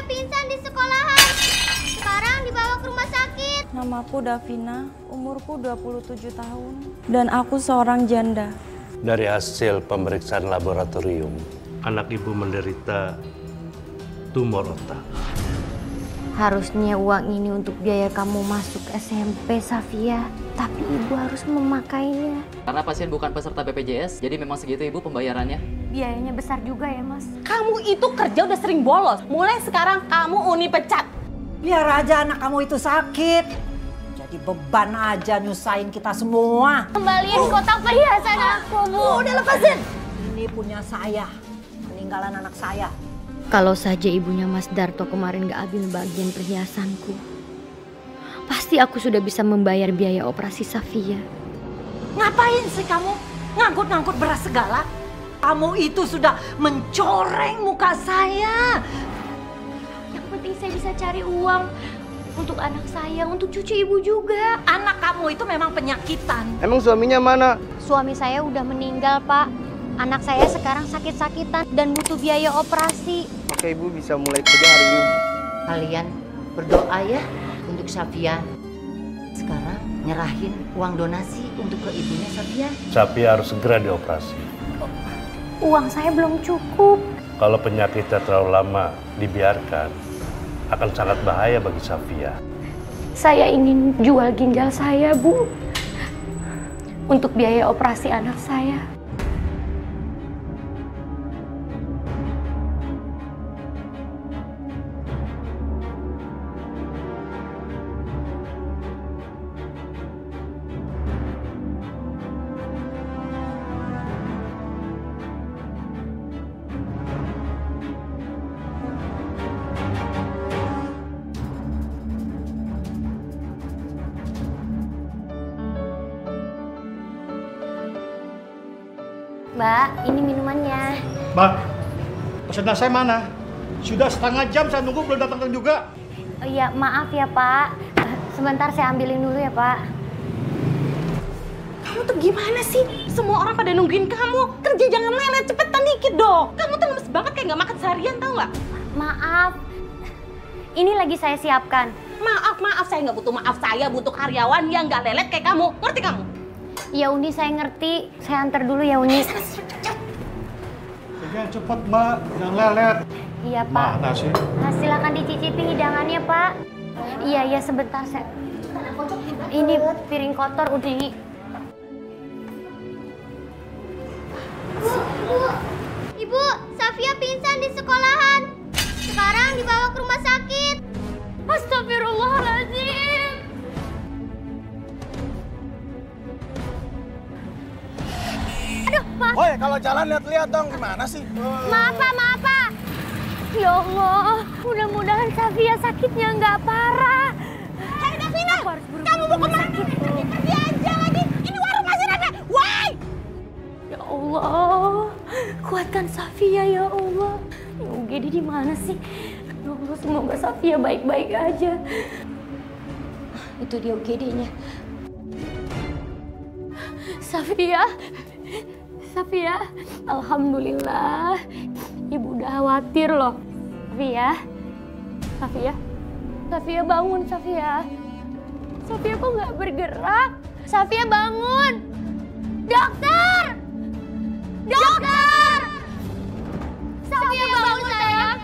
pingsan di sekolahan. Sekarang dibawa ke rumah sakit. Namaku Davina, umurku 27 tahun. Dan aku seorang janda. Dari hasil pemeriksaan laboratorium, anak ibu menderita tumor otak. Harusnya uang ini untuk biaya kamu masuk SMP, Safia. Tapi ibu harus memakainya. Karena pasien bukan peserta BPJS, jadi memang segitu ibu pembayarannya. Biayanya besar juga ya, Mas. Kamu itu kerja udah sering bolos. Mulai sekarang kamu Uni pecat. Biar aja anak kamu itu sakit. Jadi beban aja nyusahin kita semua. Kembaliin kotak perhiasan aku, Bu. Udah lepasin. Ini punya saya. Peninggalan anak saya. Kalau saja ibunya Mas Darto kemarin gak ambil bagian perhiasanku, pasti aku sudah bisa membayar biaya operasi Safia. Ngapain sih kamu ngangkut-ngangkut beras segala? Kamu itu sudah mencoreng muka saya. Yang penting saya bisa cari uang untuk anak saya, untuk cucu ibu juga. Anak kamu itu memang penyakitan. Emang suaminya mana? Suami saya udah meninggal, Pak. Anak saya sekarang sakit-sakitan dan butuh biaya operasi. Oke, ibu bisa mulai kerja hari ini. Kalian berdoa ya untuk Safia. Sekarang nyerahin uang donasi untuk ke ibunya Safia. Safia harus segera dioperasi. Uang saya belum cukup. Kalau penyakitnya terlalu lama dibiarkan, akan sangat bahaya bagi Safia. Saya ingin jual ginjal saya, Bu. Untuk biaya operasi anak saya. Mbak, ini minumannya. Mbak, pesanan saya mana? Sudah setengah jam saya nunggu belum datang juga. Oh iya, maaf ya Pak. Sebentar saya ambilin dulu ya Pak. Kamu tuh gimana sih? Semua orang pada nungguin kamu. Kerja jangan lelet, cepetan dikit dong. Kamu tuh lemes banget kayak nggak makan seharian, tau nggak? Maaf, ini lagi saya siapkan. Maaf, saya nggak butuh maaf. Saya butuh karyawan yang nggak lelet kayak kamu. Ngerti kamu? Ya Uni, saya ngerti. Saya antar dulu ya Uni. Jangan cepat Mbak, jangan lelet. Iya Pak. Mana sih? Nah, silakan dicicipi hidangannya Pak. Iya sebentar saya. Ini piring kotor Uni. Ibu, Safia pingsan di sekolahan. Sekarang dibawa ke rumah sakit. Astagfirullahaladzim. Aduh, Pak. Woi, kalau jalan lihat-lihat dong, gimana sih? Maaf Pak. Ya Allah, mudah-mudahan Safia sakitnya nggak parah. Hei Davina, kamu mau kemana? Pergi aja lagi. Ini warung masih rame. Woi! Ya Allah, kuatkan Safia ya Allah. UGD di mana sih? Ya Allah, semoga Safia baik-baik aja. Itu dia UGD-nya. Safia, alhamdulillah. Ibu udah khawatir loh. Safia bangun Safia. Safia kok nggak bergerak? Safia bangun. Dokter! Safia bangun sayang.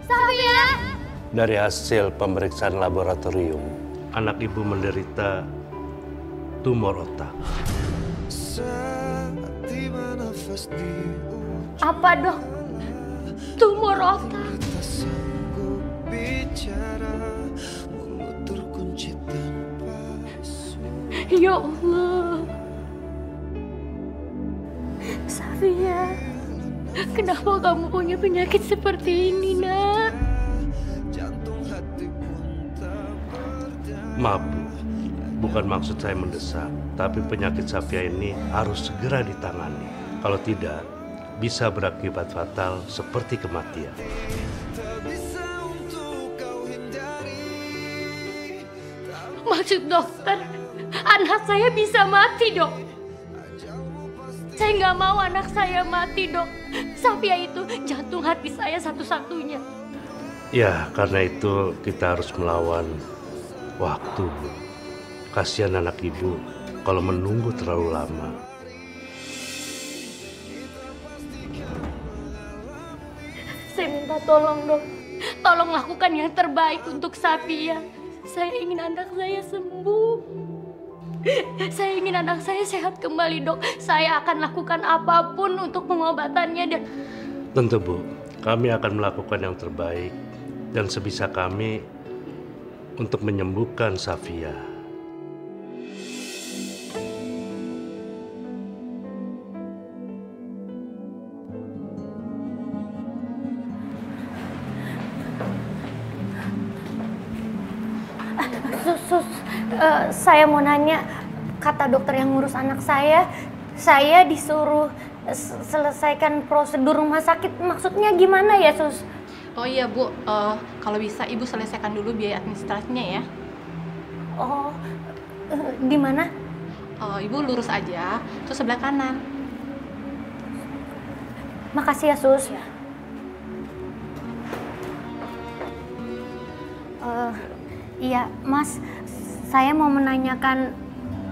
Safia. Dari hasil pemeriksaan laboratorium, anak ibu menderita tumor otak. Apa dok? Tumor otak. Ya Allah. Safia, kenapa kamu punya penyakit seperti ini, nak? Maaf, Bu. Bukan maksud saya mendesak, tapi penyakit Safia ini harus segera ditangani. Kalau tidak, bisa berakibat fatal seperti kematian. Maksud dokter, anak saya bisa mati, dok. Saya nggak mau anak saya mati, dok. Safia itu jantung hati saya satu-satunya. Ya, karena itu kita harus melawan waktu, Bu. Kasihan anak ibu kalau menunggu terlalu lama. Saya minta tolong, Dok. Tolong lakukan yang terbaik untuk Safia. Saya ingin anak saya sembuh. Saya ingin anak saya sehat kembali, Dok. Saya akan lakukan apapun untuk pengobatannya dan... Tentu, Bu. Kami akan melakukan yang terbaik dan sebisa kami untuk menyembuhkan Safia. Saya mau nanya, kata dokter yang ngurus anak saya disuruh selesaikan prosedur rumah sakit. Maksudnya gimana ya, Sus? Oh iya Bu, kalau bisa Ibu selesaikan dulu biaya administrasinya ya. Oh, di mana? Ibu lurus aja, terus sebelah kanan. Makasih ya, Sus. Iya, Mas. Saya mau menanyakan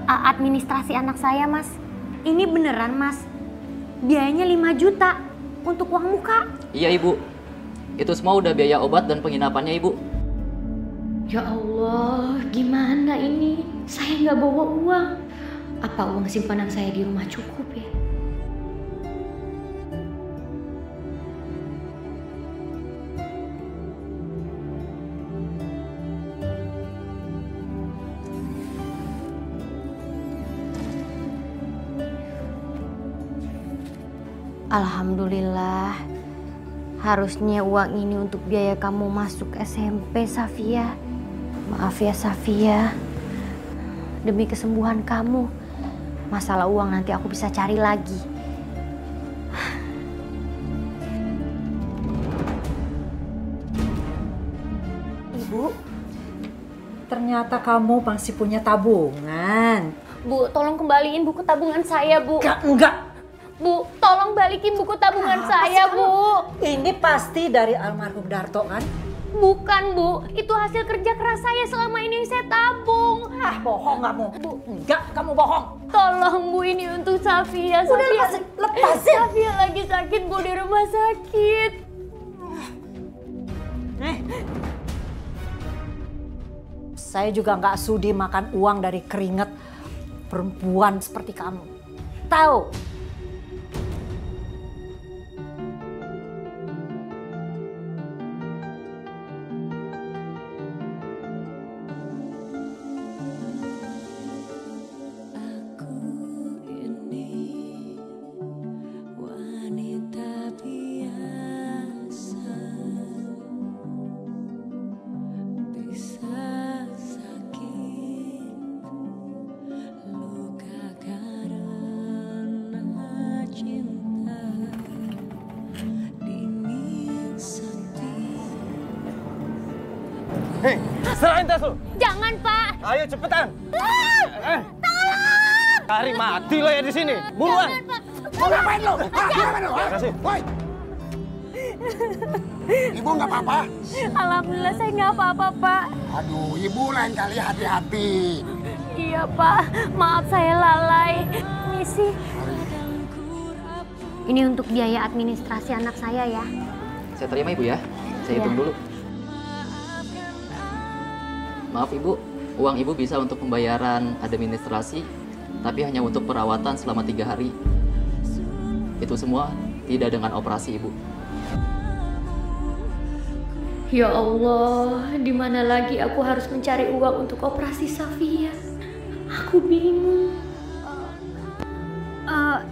administrasi anak saya, Mas. Ini beneran, Mas? Biayanya 5 juta untuk uang muka. Iya Ibu, itu semua udah biaya obat dan penginapannya Ibu. Ya Allah, gimana ini? Saya nggak bawa uang. Apa uang simpanan saya di rumah cukup ya? Alhamdulillah. Harusnya uang ini untuk biaya kamu masuk SMP, Safia. Maaf ya, Safia. Demi kesembuhan kamu. Masalah uang nanti aku bisa cari lagi. Ibu, ternyata kamu masih punya tabungan. Bu, tolong kembaliin buku tabungan saya, Bu. Enggak. Bu, tolong balikin buku tabungan saya, Bu. Ini pasti dari almarhum Darto kan? Bukan, Bu. Itu hasil kerja keras saya selama ini yang saya tabung. Ah, bohong kamu. Bu, Enggak, kamu bohong. tolong, Bu, ini untuk Safia. Udah, lepasin. Safia lagi sakit, Bu, di rumah sakit. Saya juga nggak sudi makan uang dari keringat perempuan seperti kamu. Tahu? Hei, serahin tas lu. Jangan, Pak. Ayo cepetan. Tolong! Cari mati lo ya di sini. Buruan. Jangan, Pak. Mau ngapain lo? Ngapain lo? Kasih. Woi. Ibu nggak apa-apa? Alhamdulillah saya nggak apa-apa, Pak. Aduh, ibu lain kali hati-hati. Iya, Pak. Maaf saya lalai. Misi. Ini untuk biaya administrasi anak saya ya. Saya terima Ibu ya, saya hitung dulu. Maaf Ibu, uang Ibu bisa untuk pembayaran administrasi, tapi hanya untuk perawatan selama 3 hari. Itu semua tidak dengan operasi Ibu. Ya Allah, di mana lagi aku harus mencari uang untuk operasi Safia? Aku bingung.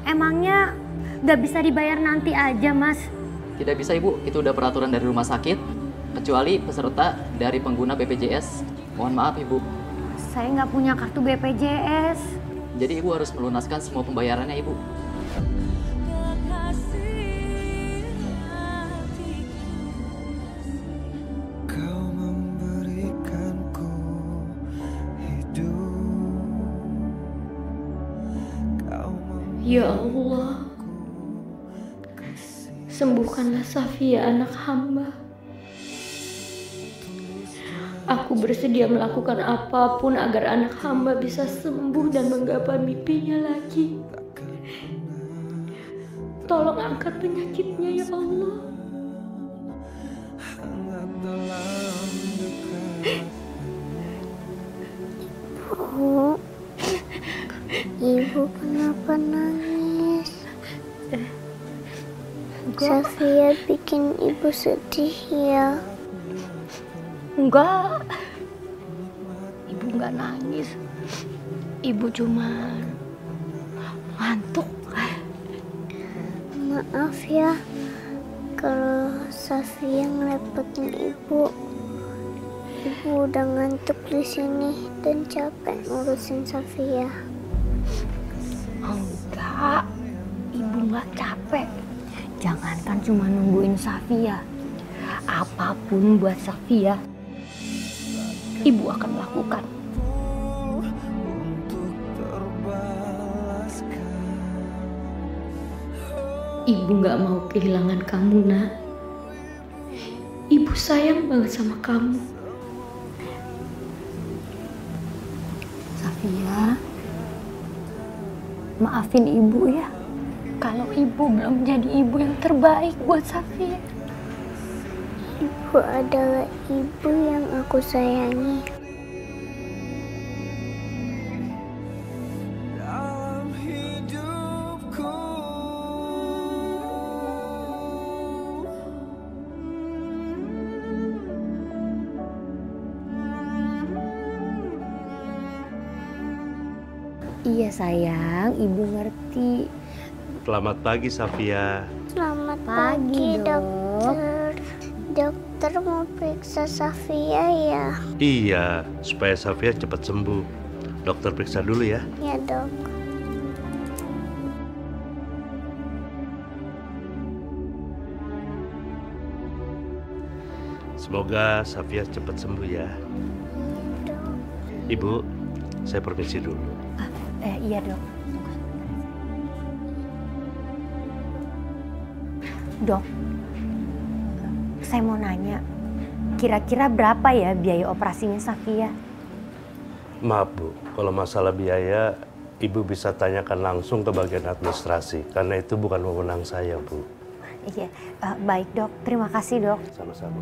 Emangnya nggak bisa dibayar nanti aja, Mas? Tidak bisa Ibu, itu udah peraturan dari rumah sakit, kecuali peserta dari pengguna BPJS. Mohon maaf Ibu. Saya nggak punya kartu BPJS. Jadi Ibu harus melunaskan semua pembayarannya Ibu. Ya Allah, sembuhkanlah Safia anak hamba. Aku bersedia melakukan apapun agar anak hamba bisa sembuh dan menggapai mimpinya lagi. Tolong angkat penyakitnya ya Allah. Bu, Ibu kenapa nangis? Safia bikin Ibu sedih ya? Enggak. Ibu enggak nangis. Ibu cuma ngantuk. Maaf ya kalau Safia ngerepotin Ibu. Ibu udah ngantuk di sini dan capek ngurusin Safia. Enggak. Ibu enggak capek. Jangankan cuma nungguin Safia. Apapun buat Safia, Ibu akan lakukan. Ibu gak mau kehilangan kamu, Nak. Ibu sayang banget sama kamu. Safia, maafin Ibu ya. Kalau Ibu belum jadi ibu yang terbaik buat Safia. Ibu adalah ibu yang aku sayangi. Iya sayang, Ibu ngerti. Selamat pagi, Safia. Selamat Pagi, pagi, dokter. Dokter mau periksa Safia ya? Iya, supaya Safia cepat sembuh. Dokter periksa dulu ya. Ya dok. Semoga Safia cepat sembuh ya. Ibu, saya permisi dulu. Iya dok. Dok, saya mau nanya, kira-kira berapa ya biaya operasinya Safia? Maaf Bu, kalau masalah biaya, Ibu bisa tanyakan langsung ke bagian administrasi, karena itu bukan wewenang saya, Bu. Iya, baik dok. Terima kasih dok. Sama-sama.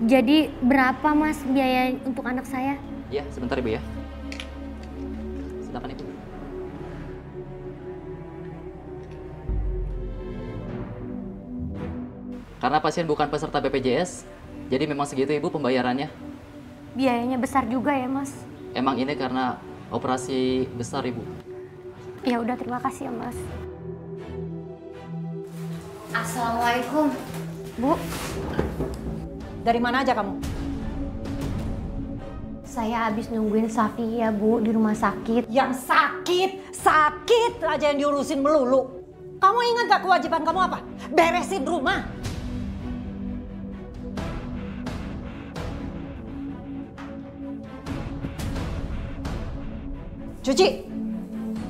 Jadi berapa mas biaya untuk anak saya? Ya, sebentar Ibu ya. Silakan Ibu. Karena pasien bukan peserta BPJS, jadi memang segitu Ibu pembayarannya. Biayanya besar juga ya mas? Emang ini karena operasi besar Ibu. Ya udah, terima kasih ya mas. Assalamualaikum. Bu, dari mana aja kamu? Saya habis nungguin Safia Bu di rumah sakit. Yang sakit aja yang diurusin melulu. Kamu ingat gak kewajiban kamu apa? Beresin rumah. Cuci.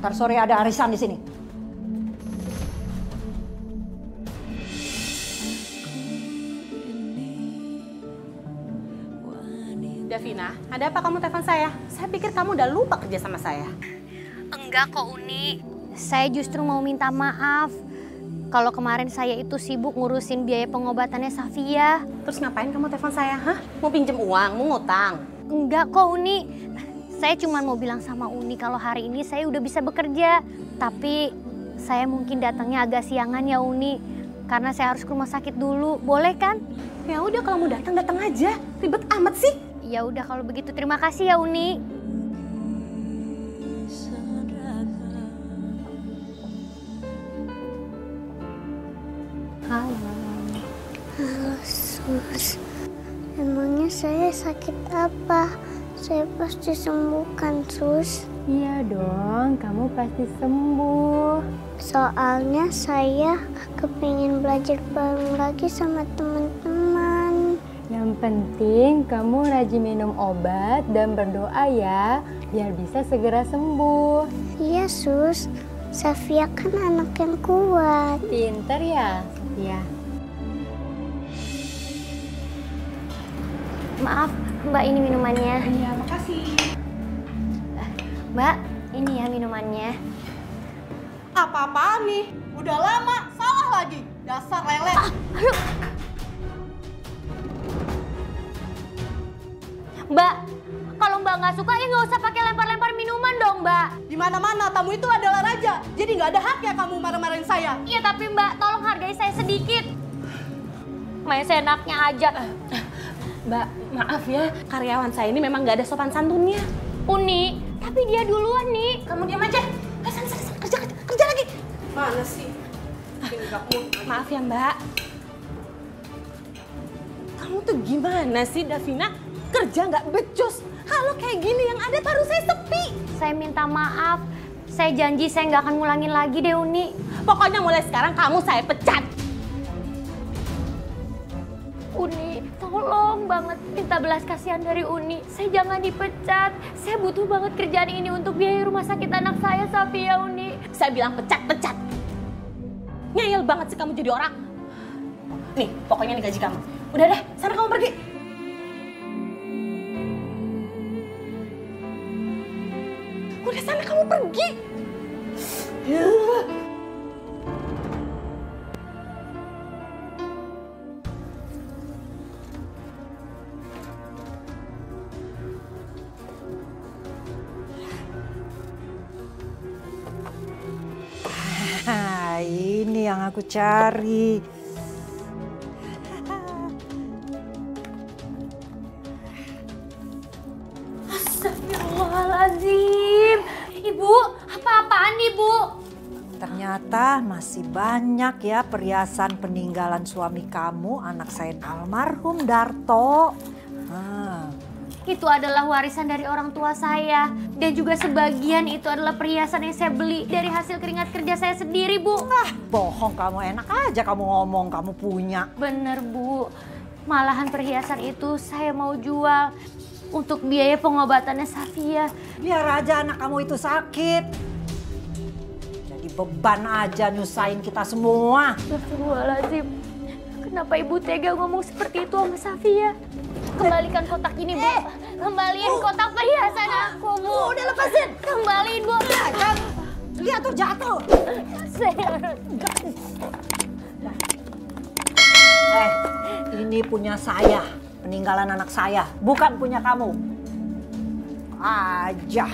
Ntar sore ada arisan di sini. Davina, ada apa kamu telepon saya? Saya pikir kamu udah lupa kerja sama saya. Enggak kok Uni. Saya justru mau minta maaf. Kalau kemarin saya itu sibuk ngurusin biaya pengobatannya Safia. Terus ngapain kamu telepon saya? Hah? Mau pinjem uang? Mau ngutang? Enggak kok Uni. Saya cuma mau bilang sama Uni kalau hari ini saya udah bisa bekerja. Tapi saya mungkin datangnya agak siangan ya Uni. Karena saya harus ke rumah sakit dulu. Boleh kan? Ya udah, kalau mau datang aja. Ribet amat sih. Ya udah kalau begitu, terima kasih ya Uni. Halo sus, emangnya saya sakit apa? Saya pasti sembuhkan sus. Iya dong, kamu pasti sembuh. Soalnya saya kepingin belajar bareng lagi sama teman-teman. Yang penting kamu rajin minum obat dan berdoa ya, biar bisa segera sembuh. Iya sus, Safia kan anak yang kuat. Pinter ya, Safia. Maaf, Mbak, ini minumannya. Iya, makasih. Mbak, ini ya minumannya. Apa-apaan nih? Udah lama, salah lagi. Dasar lele. Aduh. Mbak, kalau Mbak nggak suka ya nggak usah pakai lempar-lempar minuman dong, Mbak. Di mana-mana tamu itu adalah raja. Jadi nggak ada haknya kamu marah-marahin saya. Iya, tapi Mbak, tolong hargai saya sedikit. Main seenaknya aja. Mbak, maaf ya, karyawan saya ini memang nggak ada sopan santunnya. Uni, tapi dia duluan nih. Kamu diam aja. Sana, kerja lagi. Mana sih? Maaf ya, Mbak. Kamu tuh gimana sih, Davina? Kerja nggak becus. Kalau kayak gini yang ada paruh saya sepi. Saya minta maaf. Saya janji saya nggak akan ngulangin lagi deh, Uni. Pokoknya mulai sekarang kamu saya pecat. Uni, tolong banget minta belas kasihan dari Uni. Saya jangan dipecat. Saya butuh banget kerjaan ini untuk biaya rumah sakit anak saya, Safia, Uni. Saya bilang pecat. Ngeyel banget sih kamu jadi orang. Nih, pokoknya ini gaji kamu. Udah deh, sana kamu pergi. Udah sana kamu pergi. Ini yang aku cari. Astagfirullahaladzim. Ibu, apa-apaan Ibu? Ternyata masih banyak ya perhiasan peninggalan suami kamu, anak saya almarhum Darto. Itu adalah warisan dari orang tua saya. Dan juga sebagian itu adalah perhiasan yang saya beli dari hasil keringat kerja saya sendiri, Bu. Bohong kamu, enak aja kamu ngomong kamu punya. Bener, Bu. Malahan perhiasan itu saya mau jual untuk biaya pengobatannya Safia. Biar aja anak kamu itu sakit. Jadi beban aja nyusahin kita semua. Astagfirullahaladzim. Kenapa Ibu tega ngomong seperti itu sama Safia? Kembalikan kotak ini, Bu. Kembaliin kotak perhiasan aku, Bu. Udah lepasin. Kembaliin, Bu. Lihat tuh jatuh. Ini punya saya. Peninggalan anak saya. Bukan punya kamu. Aja.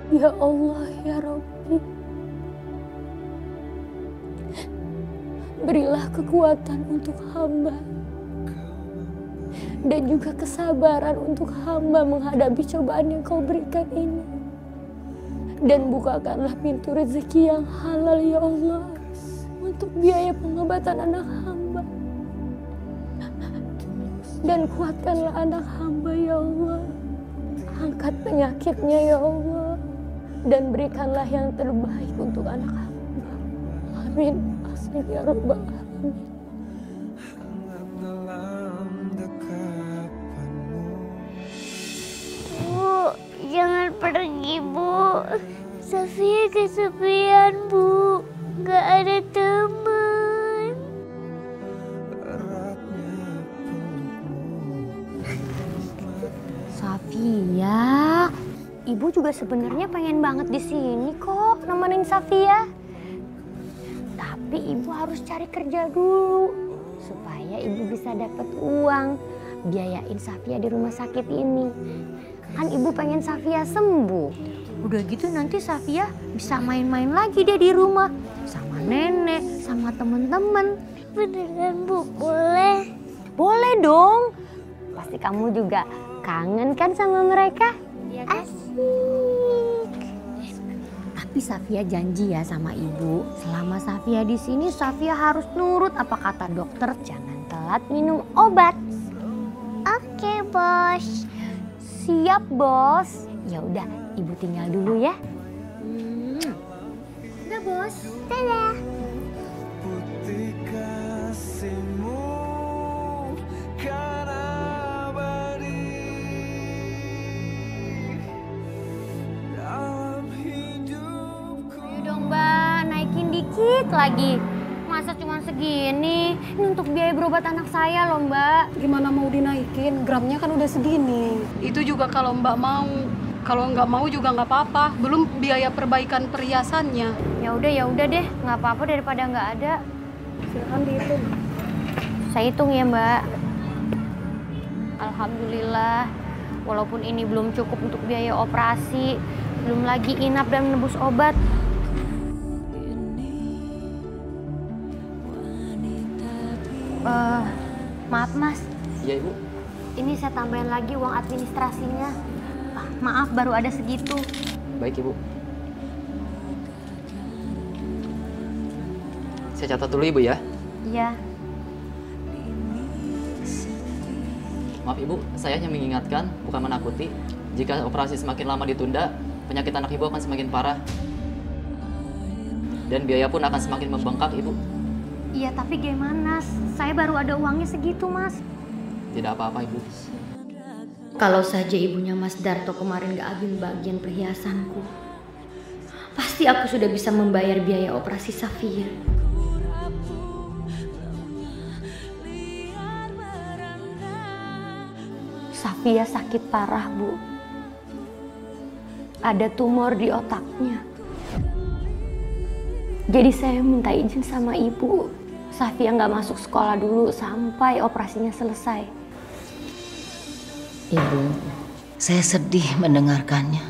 Ya Allah, ya Rabbi. Berilah kekuatan untuk hamba. Dan juga kesabaran untuk hamba menghadapi cobaan yang kau berikan ini. Dan bukakanlah pintu rezeki yang halal ya Allah. Untuk biaya pengobatan anak hamba. Dan kuatkanlah anak hamba ya Allah. Angkat penyakitnya ya Allah. Dan berikanlah yang terbaik untuk anak hamba. Amin. Ya Rabbal Alamin. Bu, jangan pergi, Bu. Safia kesepian, Bu. Gak ada teman. Safia, Ibu juga sebenarnya pengen banget di sini kok nemenin Safia. Tapi Ibu harus cari kerja dulu supaya Ibu bisa dapat uang biayain Safia di rumah sakit ini. Kan Ibu pengen Safia sembuh. Udah gitu nanti Safia bisa main-main lagi deh di rumah sama nenek, sama temen-temen. Beneran, Bu? Boleh? Boleh dong. Pasti kamu juga kangen kan sama mereka? Asik. Tapi Safia janji ya sama Ibu, selama Safia di sini Safia harus nurut apa kata dokter, jangan telat minum obat. Oke, Bos. Siap, Bos. Ya udah, Ibu tinggal dulu ya. Udah, Bos. Dadah. Putih kasihmu kan abadi dalam hidupku. Ayo dong, Mbak. dikit lagi. Masa cuma segini? Ini untuk biaya berobat anak saya loh, Mbak. Gimana mau dinaikin? Gramnya kan udah segini. Itu juga kalau Mbak mau. Kalau nggak mau juga nggak apa-apa. Belum biaya perbaikan perhiasannya. Ya udah deh, nggak apa-apa daripada nggak ada. Silakan dihitung. Saya hitung ya, Mbak. Alhamdulillah, walaupun ini belum cukup untuk biaya operasi, belum lagi inap dan menebus obat. Maaf Mas. Iya Ibu. Ini saya tambahin lagi uang administrasinya. Maaf baru ada segitu. Baik Ibu. Saya catat dulu Ibu ya. Iya. Maaf Ibu, saya hanya mengingatkan, bukan menakuti. Jika operasi semakin lama ditunda, penyakit anak Ibu akan semakin parah. Dan biaya pun akan semakin membengkak Ibu. Iya, tapi gimana? Saya baru ada uangnya segitu, Mas. Tidak apa-apa, Ibu. Kalau saja ibunya Mas Darto kemarin gak ambil bagian perhiasanku, pasti aku sudah bisa membayar biaya operasi Safia. Safia sakit parah, Bu. Ada tumor di otaknya. Jadi saya minta izin sama ibu. Safia nggak masuk sekolah dulu sampai operasinya selesai. Ibu, saya sedih mendengarkannya.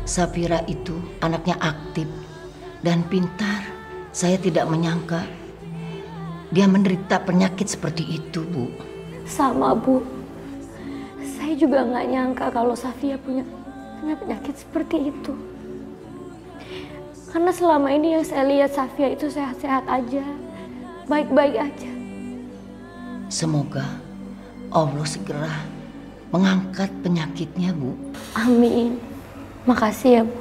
Safira itu anaknya aktif dan pintar. Saya tidak menyangka dia menderita penyakit seperti itu, Bu. Sama, Bu. Saya juga nggak nyangka kalau Safia punya penyakit seperti itu. Karena selama ini yang saya lihat Safia itu sehat-sehat aja, baik-baik aja. Semoga Allah segera mengangkat penyakitnya, Bu. Amin. Makasih ya, Bu.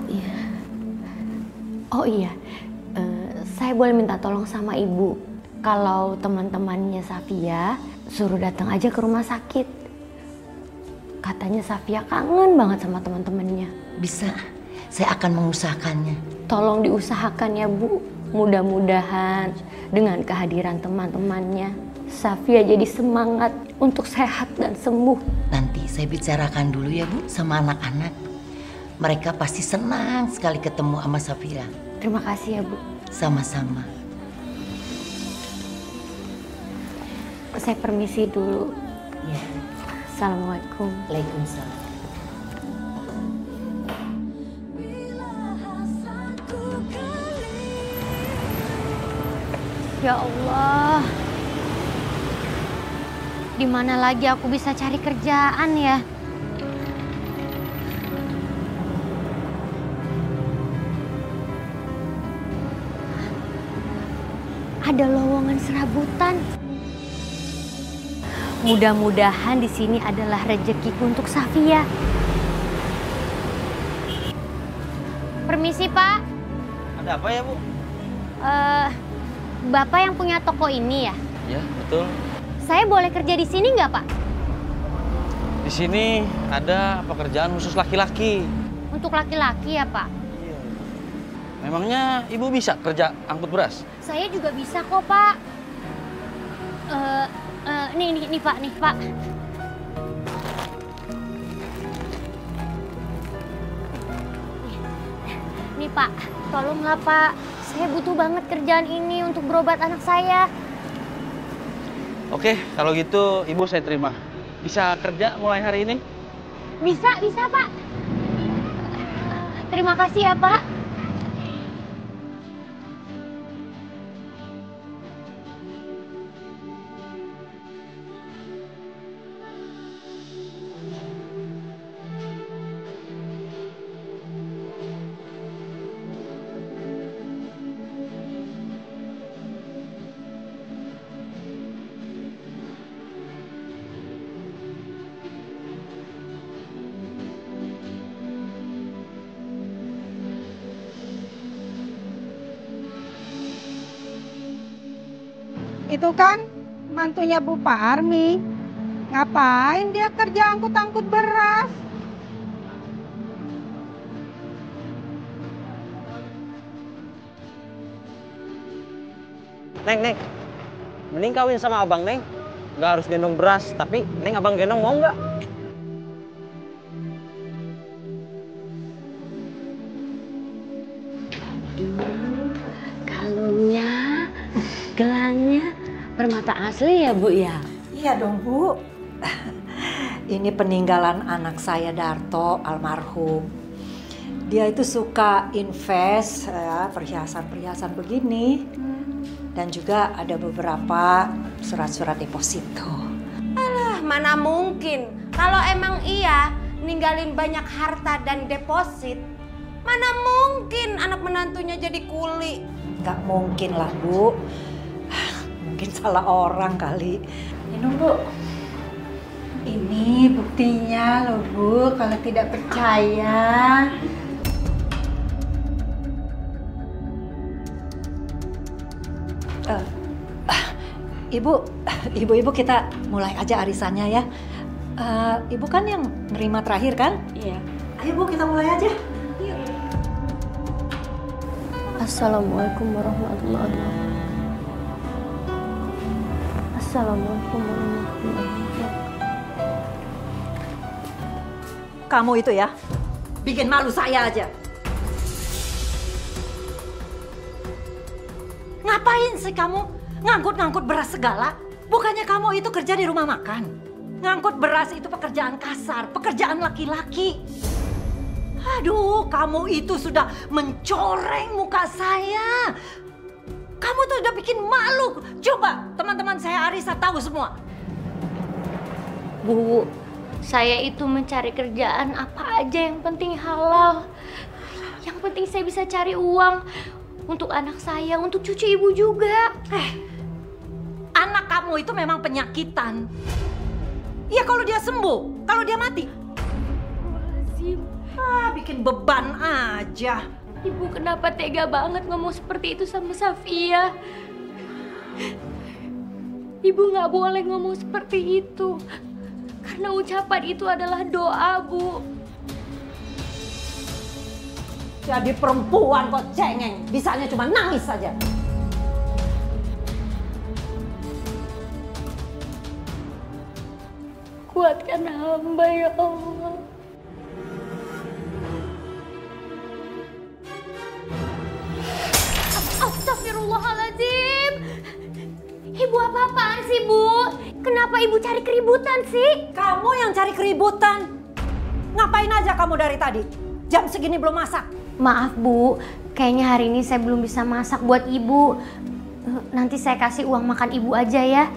Iya. Oh iya, saya boleh minta tolong sama Ibu. Kalau teman-temannya Safia suruh datang aja ke rumah sakit. Katanya Safia kangen banget sama teman-temannya. Bisa. Saya akan mengusahakannya. Tolong diusahakan ya, Bu. Mudah-mudahan dengan kehadiran teman-temannya, Safia jadi semangat untuk sehat dan sembuh. Nanti saya bicarakan dulu ya, Bu, sama anak-anak. Mereka pasti senang sekali ketemu sama Safira. Terima kasih ya, Bu. Sama-sama. Saya permisi dulu. Ya. Assalamualaikum. Waalaikumsalam. Ya Allah, di mana lagi aku bisa cari kerjaan ya? Ada lowongan serabutan. Mudah-mudahan di sini adalah rezekiku untuk Safia. Permisi, Pak. Ada apa ya, Bu? Bapak yang punya toko ini ya? Ya, betul. Saya boleh kerja di sini nggak, Pak? Di sini ada pekerjaan khusus laki-laki. Untuk laki-laki ya, Pak? Iya. Memangnya Ibu bisa kerja angkut beras? Saya juga bisa kok, Pak. Nih, Pak. Nih, Pak. Tolonglah, Pak. Saya butuh banget kerjaan ini untuk berobat anak saya. Oke, kalau gitu Ibu saya terima. Bisa kerja mulai hari ini? Bisa, Pak. Terima kasih ya, Pak. Itu kan mantunya Bu Parmi. Ngapain dia kerja angkut-angkut beras? Neng. Mending kawin sama abang, Neng. Nggak harus gendong beras, tapi Neng abang gendong mau nggak? Kalungnya, gelangnya permata asli ya Bu ya? Iya dong Bu. Ini peninggalan anak saya Darto, almarhum. Dia itu suka invest ya, perhiasan-perhiasan begini. Dan juga ada beberapa surat-surat deposito. Alah, mana mungkin. Kalau emang iya ninggalin banyak harta dan deposit, mana mungkin anak menantunya jadi kuli. Nggak mungkin lah Bu. Mungkin salah orang kali. Minum Bu. Ini buktinya loh Bu, kalau tidak percaya. Ibu kita mulai aja arisannya ya. Ibu kan yang nerima terakhir kan? Iya. Ayo Bu, kita mulai aja. Yuk. Assalamualaikum warahmatullahi wabarakatuh. Assalamualaikum warahmatullahi wabarakatuh. Kamu itu ya, bikin malu saya aja. Ngapain sih kamu ngangkut-ngangkut beras segala? Bukannya kamu itu kerja di rumah makan. Ngangkut beras itu pekerjaan kasar, pekerjaan laki-laki. Aduh, kamu itu sudah mencoreng muka saya. Kamu tuh udah bikin malu. Coba teman-teman saya Arisa tahu semua. Bu, saya itu mencari kerjaan apa aja yang penting halal. Yang penting saya bisa cari uang. Untuk anak saya, untuk cucu ibu juga. Anak kamu itu memang penyakitan. Ya kalau dia sembuh, kalau dia mati. Bikin beban aja. Ibu kenapa tega banget ngomong seperti itu sama Safia? Ibu nggak boleh ngomong seperti itu. Karena ucapan itu adalah doa, Bu. Jadi perempuan kok cengeng, bisanya cuma nangis saja. Kuatkan hamba ya Allah. Astagfirullahaladzim. Ibu apa-apaan sih Bu? Kenapa ibu cari keributan sih? Kamu yang cari keributan. Ngapain aja kamu dari tadi? Jam segini belum masak. Maaf Bu, kayaknya hari ini saya belum bisa masak buat ibu. Nanti saya kasih uang makan ibu aja ya.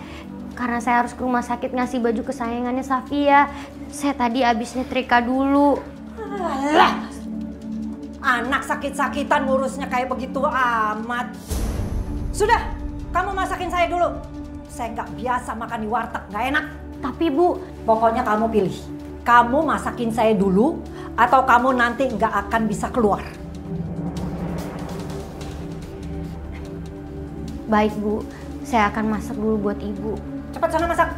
Karena saya harus ke rumah sakit ngasih baju kesayangannya Safia. Saya tadi habis nyetrika dulu. Alah, anak sakit-sakitan ngurusnya kayak begitu amat. Sudah, kamu masakin saya dulu. Saya nggak biasa makan di warteg, nggak enak. Tapi Bu, pokoknya kamu pilih. Kamu masakin saya dulu, atau kamu nanti nggak akan bisa keluar. Baik Bu, saya akan masak dulu buat ibu. Cepat sana masak.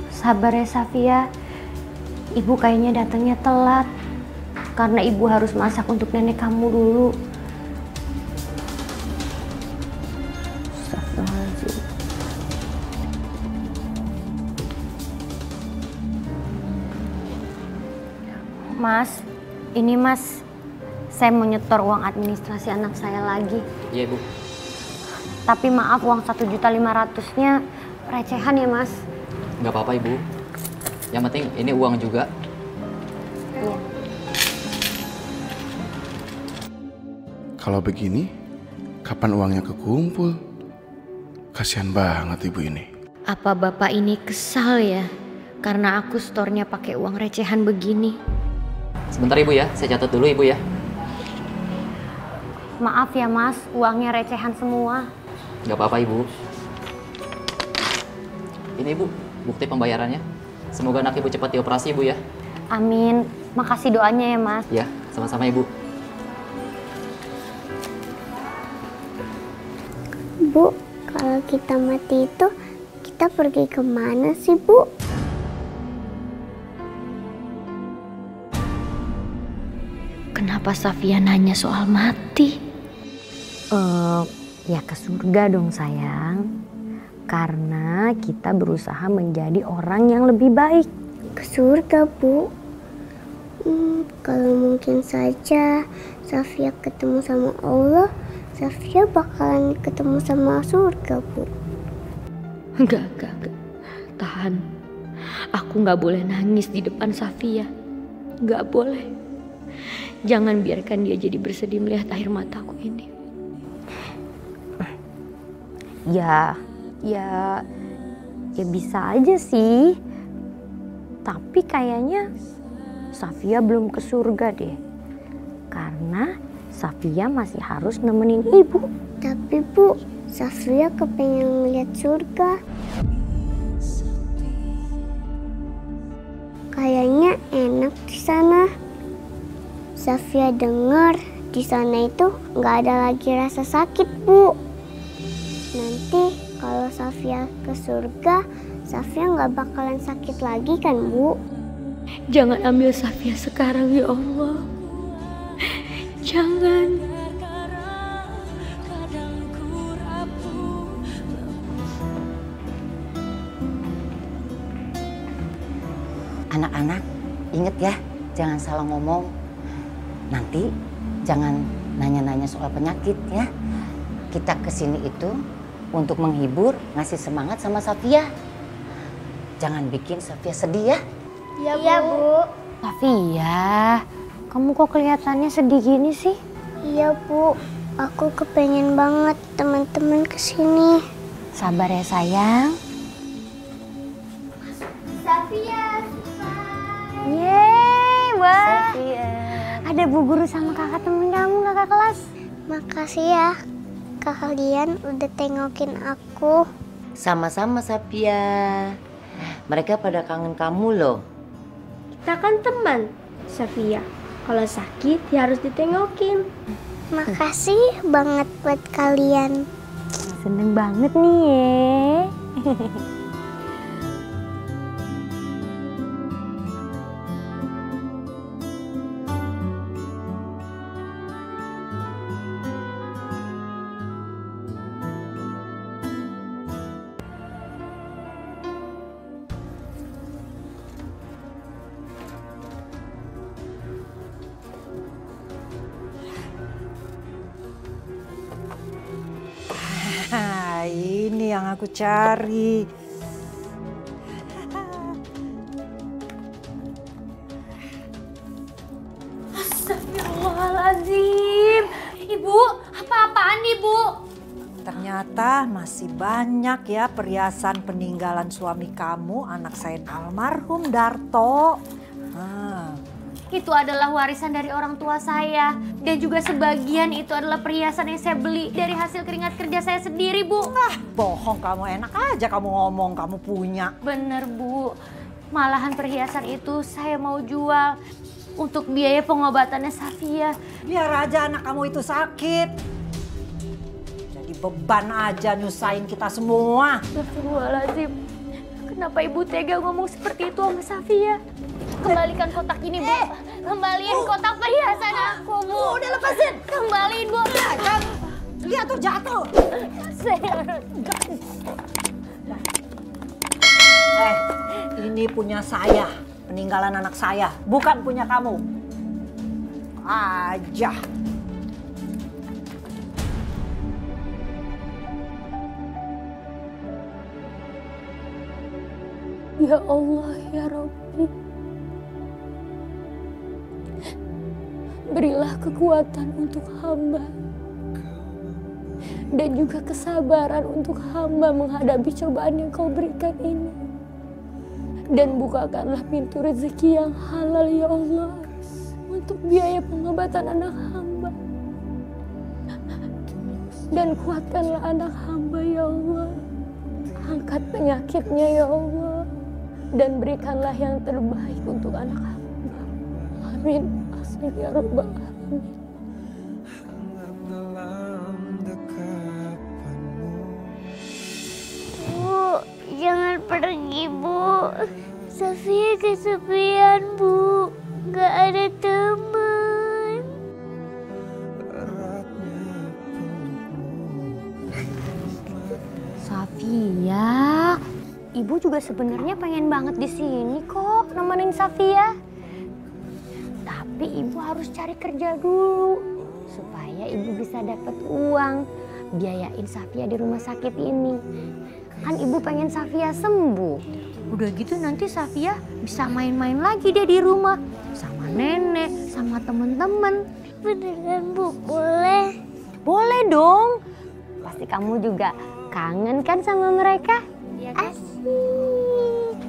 Sabar ya Safia, ibu kayaknya datangnya telat. Karena ibu harus masak untuk nenek kamu dulu. Mas, ini Mas, saya mau nyetor uang administrasi anak saya lagi. Iya Bu. Tapi maaf, uang 1.500.000-nya recehan ya Mas. Nggak apa-apa Ibu. Yang penting ini uang juga. Iya. Kalau begini, kapan uangnya kekumpul? Kasihan banget ibu ini. Apa bapak ini kesal ya? Karena aku storenya pakai uang recehan begini. Sebentar Ibu ya, saya catat dulu Ibu ya. Maaf ya Mas, uangnya recehan semua. Nggak apa-apa Ibu. Ini Ibu, bukti pembayarannya. Semoga anak Ibu cepat dioperasi Ibu ya. Amin, makasih doanya ya Mas. Ya, sama-sama Ibu. Bu, kalau kita mati itu, kita pergi kemana sih Bu? Kenapa Safia nanya soal mati? Ya ke surga dong sayang. Karena kita berusaha menjadi orang yang lebih baik. Ke surga, Bu. Kalau mungkin saja Safia ketemu sama Allah, Safia bakalan ketemu sama surga, Bu. Enggak. Tahan. Aku gak boleh nangis di depan Safia. Gak boleh. Jangan biarkan dia jadi bersedih melihat air mataku ini. Ya bisa aja sih. Tapi kayaknya Safia belum ke surga deh. Karena Safia masih harus nemenin ibu. Tapi Bu, Safia kepengen lihat surga. Kayaknya enak di sana. Safia dengar di sana itu nggak ada lagi rasa sakit, Bu. Nanti kalau Safia ke surga, Safia nggak bakalan sakit lagi kan, Bu? Jangan ambil Safia sekarang ya Allah. Jangan. Anak-anak, inget ya, jangan salah ngomong. Nanti jangan nanya-nanya soal penyakit ya. Kita kesini itu untuk menghibur, ngasih semangat sama Safia. Jangan bikin Safia sedih ya. Iya, Bu. Safia, kamu kok kelihatannya sedih gini sih? Iya, Bu. Aku kepengen banget teman-teman kesini. Sabar ya sayang. Safia, Yeay, wah. Ada Bu Guru sama kakak temen kamu, kakak kelas. Makasih ya, kalian udah tengokin aku. Sama-sama Safia. Mereka pada kangen kamu loh. Kita kan teman, Safia. Kalau sakit ya harus ditengokin. Makasih banget buat kalian. Seneng banget nih ya. Ini yang aku cari. Astagfirullahaladzim. Ibu, apa-apaan Ibu? Ternyata masih banyak ya perhiasan peninggalan suami kamu, anak saya almarhum Darto. Itu adalah warisan dari orang tua saya. Dan juga sebagian itu adalah perhiasan yang saya beli dari hasil keringat kerja saya sendiri, Bu. Bohong kamu, enak aja kamu ngomong kamu punya. Bener, Bu. Malahan perhiasan itu saya mau jual untuk biaya pengobatannya Safia. Biar aja anak kamu itu sakit. Jadi beban aja nyusahin kita semua. Astagfirullahaladzim. Kenapa Ibu tega ngomong seperti itu sama Safia? Kembalikan kotak ini, Bu. Kembaliin kotak perhiasan aku, Bu. Udah lepasin. Kembaliin, Bu. Lihat tuh jatuh. Ini punya saya. Peninggalan anak saya. Bukan punya kamu. Aja. Ya Allah, ya Rabbi. Berilah kekuatan untuk hamba. Dan juga kesabaran untuk hamba menghadapi cobaan yang kau berikan ini. Dan bukakanlah pintu rezeki yang halal ya Allah. Untuk biaya pengobatan anak hamba. Dan kuatkanlah anak hamba ya Allah. Angkat penyakitnya ya Allah. Dan berikanlah yang terbaik untuk anak hamba. Amin. Amin ya Rabbal Alamin. Bu, jangan pergi, Bu. Safia kesepian, Bu. Gak ada teman. Safia, Ibu juga sebenarnya pengen banget di sini kok nemenin Safia. Tapi Ibu harus cari kerja dulu supaya Ibu bisa dapat uang biayain Safia di rumah sakit ini. Kan Ibu pengen Safia sembuh. Udah gitu nanti Safia bisa main-main lagi deh di rumah sama nenek, sama temen-temen. Beneran Bu, boleh? Boleh dong. Pasti kamu juga kangen kan sama mereka? Iya kan? Asik.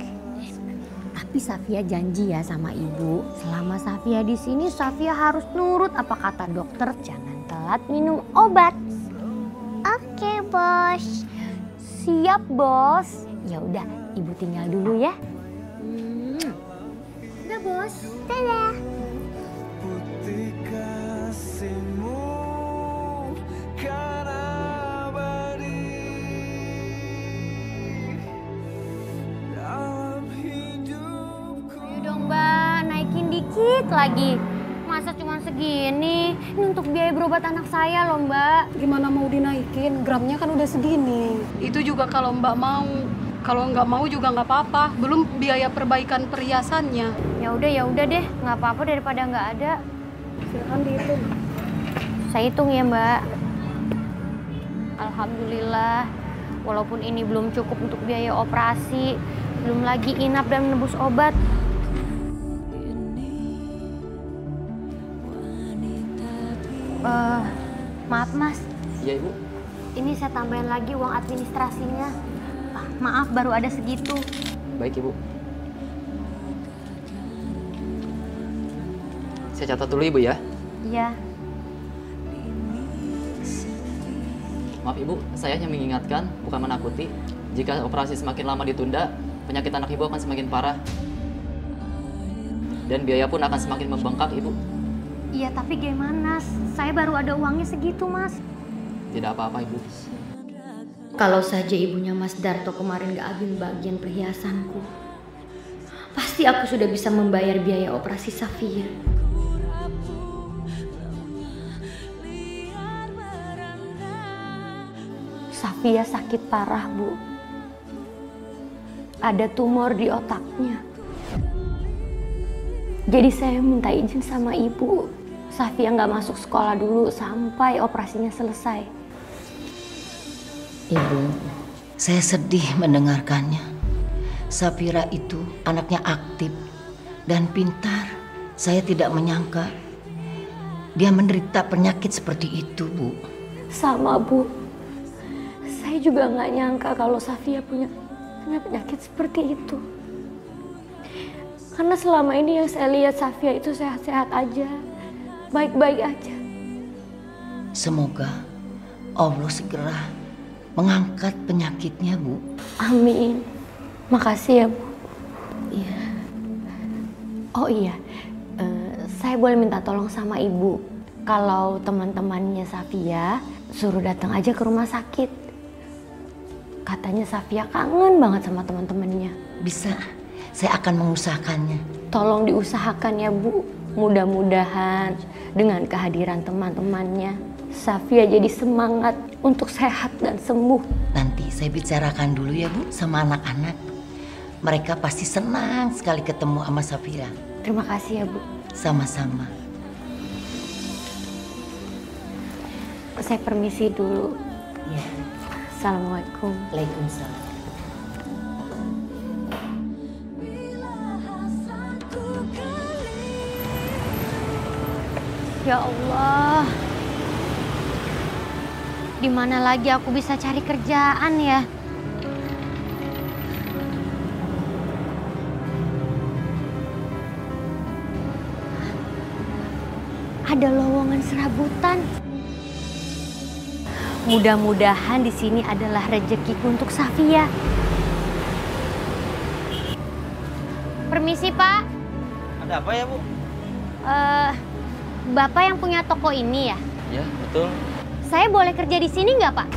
Tapi Safia janji ya sama Ibu, selama Safia di sini Safia harus nurut apa kata dokter, jangan telat minum obat. Oke, Bos. Siap, Bos. Ya udah, Ibu tinggal dulu ya. Udah, Bos. Dadah. Putih kasihmu kan abadi dalam hidupku. Ayo dong Mbak, naikin dikit lagi. Masa cuma segini? Ini untuk biaya berobat anak saya loh Mbak. Gimana mau dinaikin? Gramnya kan udah segini. Itu juga kalau Mbak mau. Kalau nggak mau juga nggak apa-apa. Belum biaya perbaikan perhiasannya. Ya udah deh, nggak apa-apa daripada nggak ada. Silakan dihitung. Saya hitung ya Mbak. Alhamdulillah, walaupun ini belum cukup untuk biaya operasi, belum lagi inap dan menebus obat. Maaf Mas. Iya Ibu. Ini saya tambahin lagi uang administrasinya. Maaf baru ada segitu. Baik Ibu. Saya catat dulu Ibu ya. Iya. Maaf Ibu, saya hanya mengingatkan, bukan menakuti. Jika operasi semakin lama ditunda, penyakit anak Ibu akan semakin parah. Dan biaya pun akan semakin membengkak Ibu. Iya, tapi gimana? Saya baru ada uangnya segitu, Mas. Tidak apa-apa Ibu. Kalau saja ibunya Mas Darto kemarin gak ambil bagian perhiasanku, pasti aku sudah bisa membayar biaya operasi Safia. Safia sakit parah, Bu. Ada tumor di otaknya. Jadi saya minta izin sama ibu, Safia nggak masuk sekolah dulu sampai operasinya selesai. Ibu, saya sedih mendengarkannya. Safira itu anaknya aktif dan pintar. Saya tidak menyangka dia menderita penyakit seperti itu, Bu. Sama, Bu. Saya juga nggak nyangka kalau Safia punya penyakit seperti itu. Karena selama ini yang saya lihat Safia itu sehat-sehat aja, baik-baik aja. Semoga Allah segera mengangkat penyakitnya, Bu. Amin. Makasih ya, Bu. Iya. Oh iya, saya boleh minta tolong sama Ibu. Kalau teman-temannya Safia suruh datang aja ke rumah sakit. Katanya Safia kangen banget sama teman-temannya. Bisa, saya akan mengusahakannya. Tolong diusahakan ya, Bu. Mudah-mudahan dengan kehadiran teman-temannya, Safia jadi semangat untuk sehat dan sembuh. Nanti saya bicarakan dulu ya, Bu, sama anak-anak. Mereka pasti senang sekali ketemu sama Safira. Terima kasih ya, Bu. Sama-sama. Saya permisi dulu. Ya. Assalamualaikum. Waalaikumsalam. Ya Allah, di mana lagi aku bisa cari kerjaan ya? Ada lowongan serabutan. Mudah-mudahan di sini adalah rezekiku untuk Safia. Permisi, Pak. Ada apa ya, Bu? Bapak yang punya toko ini ya? Ya, betul. Saya boleh kerja di sini nggak, Pak?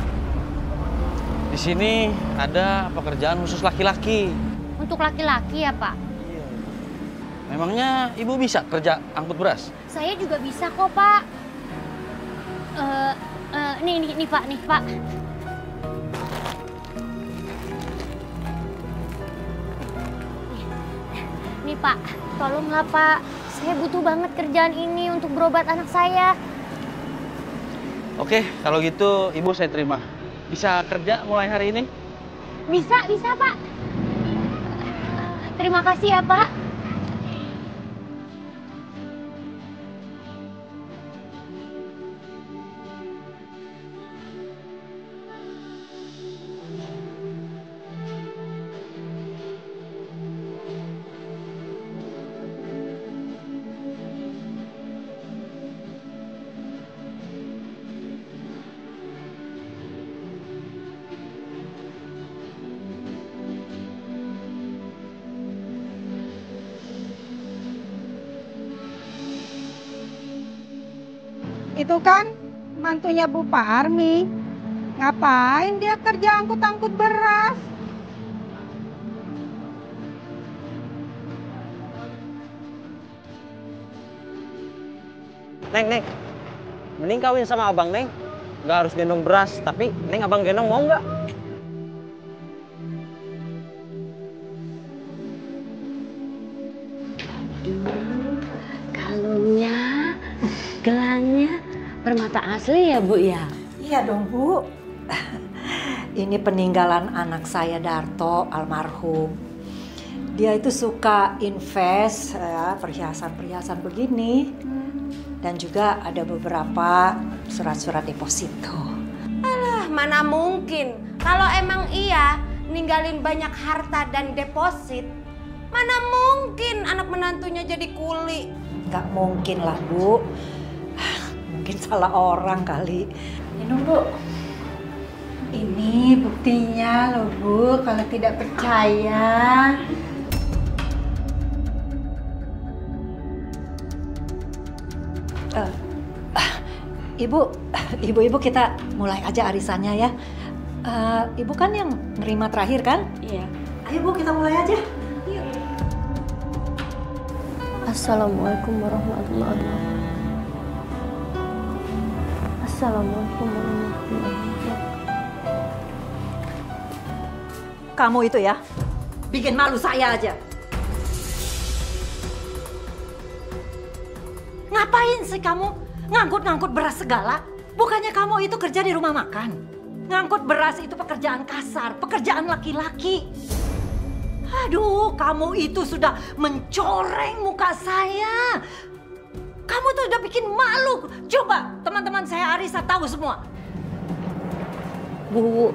Di sini ada pekerjaan khusus laki-laki. Untuk laki-laki ya, Pak? Memangnya Ibu bisa kerja angkut beras? Saya juga bisa kok, Pak. Nih, Pak. Nih Pak, tolonglah Pak. Saya butuh banget kerjaan ini untuk berobat anak saya. Oke, kalau gitu ibu saya terima. Bisa kerja mulai hari ini? Bisa Pak. Terima kasih ya Pak. Itu kan mantunya Bu Parmi. Ngapain dia kerja angkut-angkut beras? Neng, mending kawin sama abang, Neng. Nggak harus gendong beras, tapi Neng abang gendong mau nggak? Kalungnya, gelangnya permata asli ya Bu ya? Iya dong Bu. Ini peninggalan anak saya Darto, almarhum. Dia itu suka invest ya, perhiasan-perhiasan begini. Dan juga ada beberapa surat-surat deposito. Alah, mana mungkin. Kalau emang iya ninggalin banyak harta dan deposit, mana mungkin anak menantunya jadi kuli. Nggak mungkin lah Bu. Mungkin salah orang kali. Minum Bu. Ini buktinya loh Bu, kalau tidak percaya. Ibu kita mulai aja arisannya ya. Ibu kan yang nerima terakhir kan? Iya. Ayo Bu, kita mulai aja. Yuk. Assalamualaikum warahmatullahi wabarakatuh. Assalamualaikum warahmatullahi wabarakatuh. Kamu itu ya, bikin malu saya aja. Ngapain sih kamu ngangkut-ngangkut beras segala? Bukannya kamu itu kerja di rumah makan. Ngangkut beras itu pekerjaan kasar, pekerjaan laki-laki. Aduh, kamu itu sudah mencoreng muka saya. Kamu tuh udah bikin malu. Coba teman-teman saya Arisa tahu semua. Bu,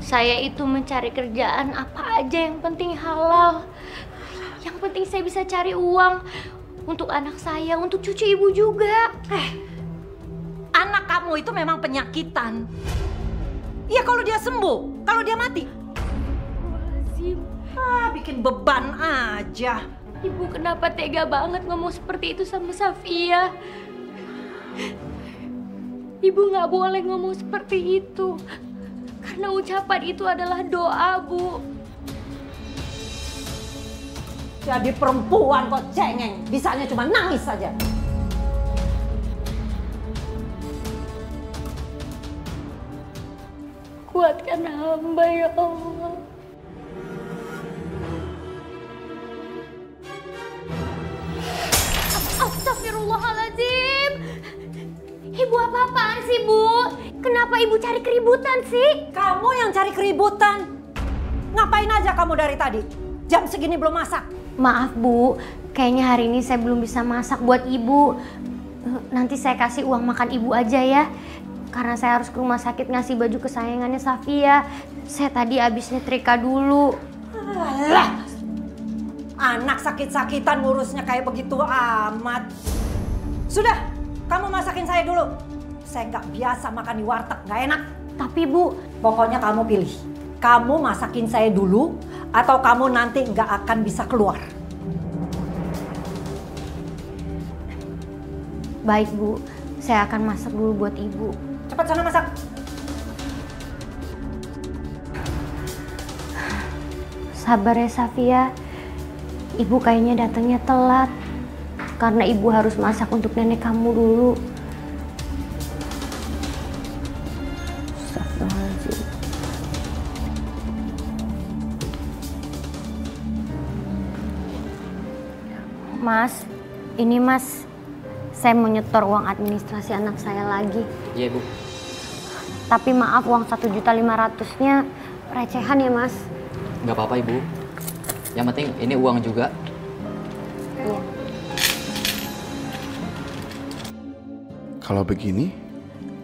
saya itu mencari kerjaan apa aja yang penting halal. Yang penting saya bisa cari uang untuk anak saya, untuk cucu ibu juga. Anak kamu itu memang penyakitan. Ya kalau dia sembuh, kalau dia mati. Bikin beban aja. Ibu kenapa tega banget ngomong seperti itu sama Safia? Ibu nggak boleh ngomong seperti itu. Karena ucapan itu adalah doa, Bu. Jadi perempuan kok cengeng, bisanya cuma nangis saja. Kuatkan hamba ya Allah. Astagfirullahaladzim. Ibu apa-apaan sih, Bu? Kenapa Ibu cari keributan sih? Kamu yang cari keributan. Ngapain aja kamu dari tadi? Jam segini belum masak. Maaf, Bu. Kayaknya hari ini saya belum bisa masak buat Ibu. Nanti saya kasih uang makan Ibu aja ya. Karena saya harus ke rumah sakit ngasih baju kesayangannya Safia. Saya tadi habis nyetrika dulu. Alah. Anak sakit-sakitan ngurusnya kayak begitu amat. Sudah, kamu masakin saya dulu. Saya nggak biasa makan di warteg, nggak enak. Tapi Bu, pokoknya kamu pilih. Kamu masakin saya dulu, atau kamu nanti nggak akan bisa keluar. Baik Bu, saya akan masak dulu buat Ibu. Cepat sana masak. Sabar ya Safia. Ibu kayaknya datangnya telat. Karena Ibu harus masak untuk nenek kamu dulu. Astagfirullahaladzim. Mas, ini Mas, saya mau nyetor uang administrasi anak saya lagi. Iya, Bu. Tapi maaf, uang 1.500.000-nya recehan ya, Mas. Nggak apa-apa, Ibu. Yang penting ini uang juga. Iya. Kalau begini,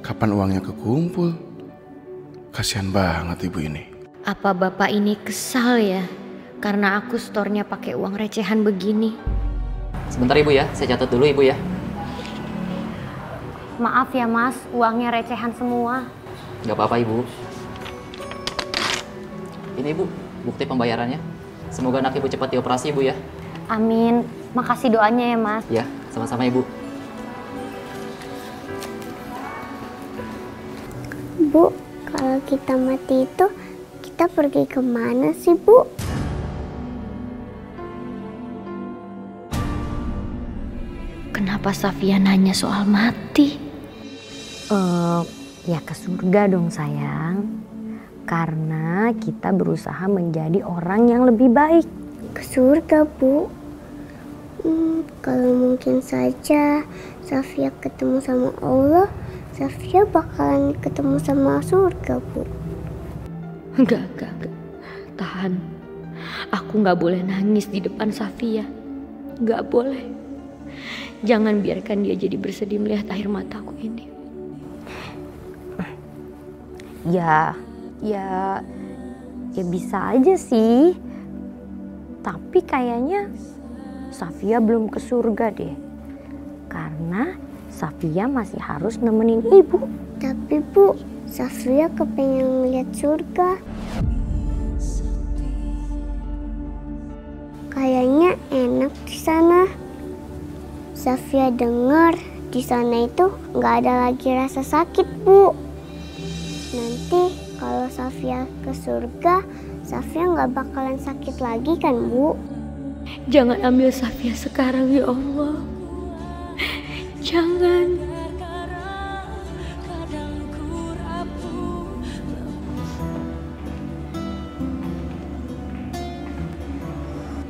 kapan uangnya kekumpul? Kasihan banget ibu ini. Apa bapak ini kesal ya? Karena aku store-nya pakai uang recehan begini. Sebentar Ibu ya, saya catat dulu Ibu ya. Maaf ya Mas, uangnya recehan semua. Nggak apa-apa Ibu. Ini Ibu, bukti pembayarannya. Semoga anak Ibu cepat dioperasi Ibu ya. Amin. Makasih doanya ya Mas. Ya, sama-sama Ibu. Bu, kalau kita mati itu, kita pergi kemana sih Bu? Kenapa Safia nanya soal mati? Ya ke surga dong sayang. Karena kita berusaha menjadi orang yang lebih baik. Ke surga Bu. Kalau mungkin saja Safia ketemu sama Allah, Safia bakalan ketemu sama surga Bu. Enggak. Tahan. Aku nggak boleh nangis di depan Safia. Nggak boleh. Jangan biarkan dia jadi bersedih melihat air mataku ini. Ya bisa aja sih. Tapi kayaknya Safia belum ke surga deh. Karena Safia masih harus nemenin ibu. Tapi Bu, Safia kepengen melihat surga. Kayaknya enak di sana. Safia dengar di sana itu nggak ada lagi rasa sakit, Bu. Nanti kalau Safia ke surga, Safia nggak bakalan sakit lagi kan, Bu? Jangan ambil Safia sekarang ya Allah. Jangan.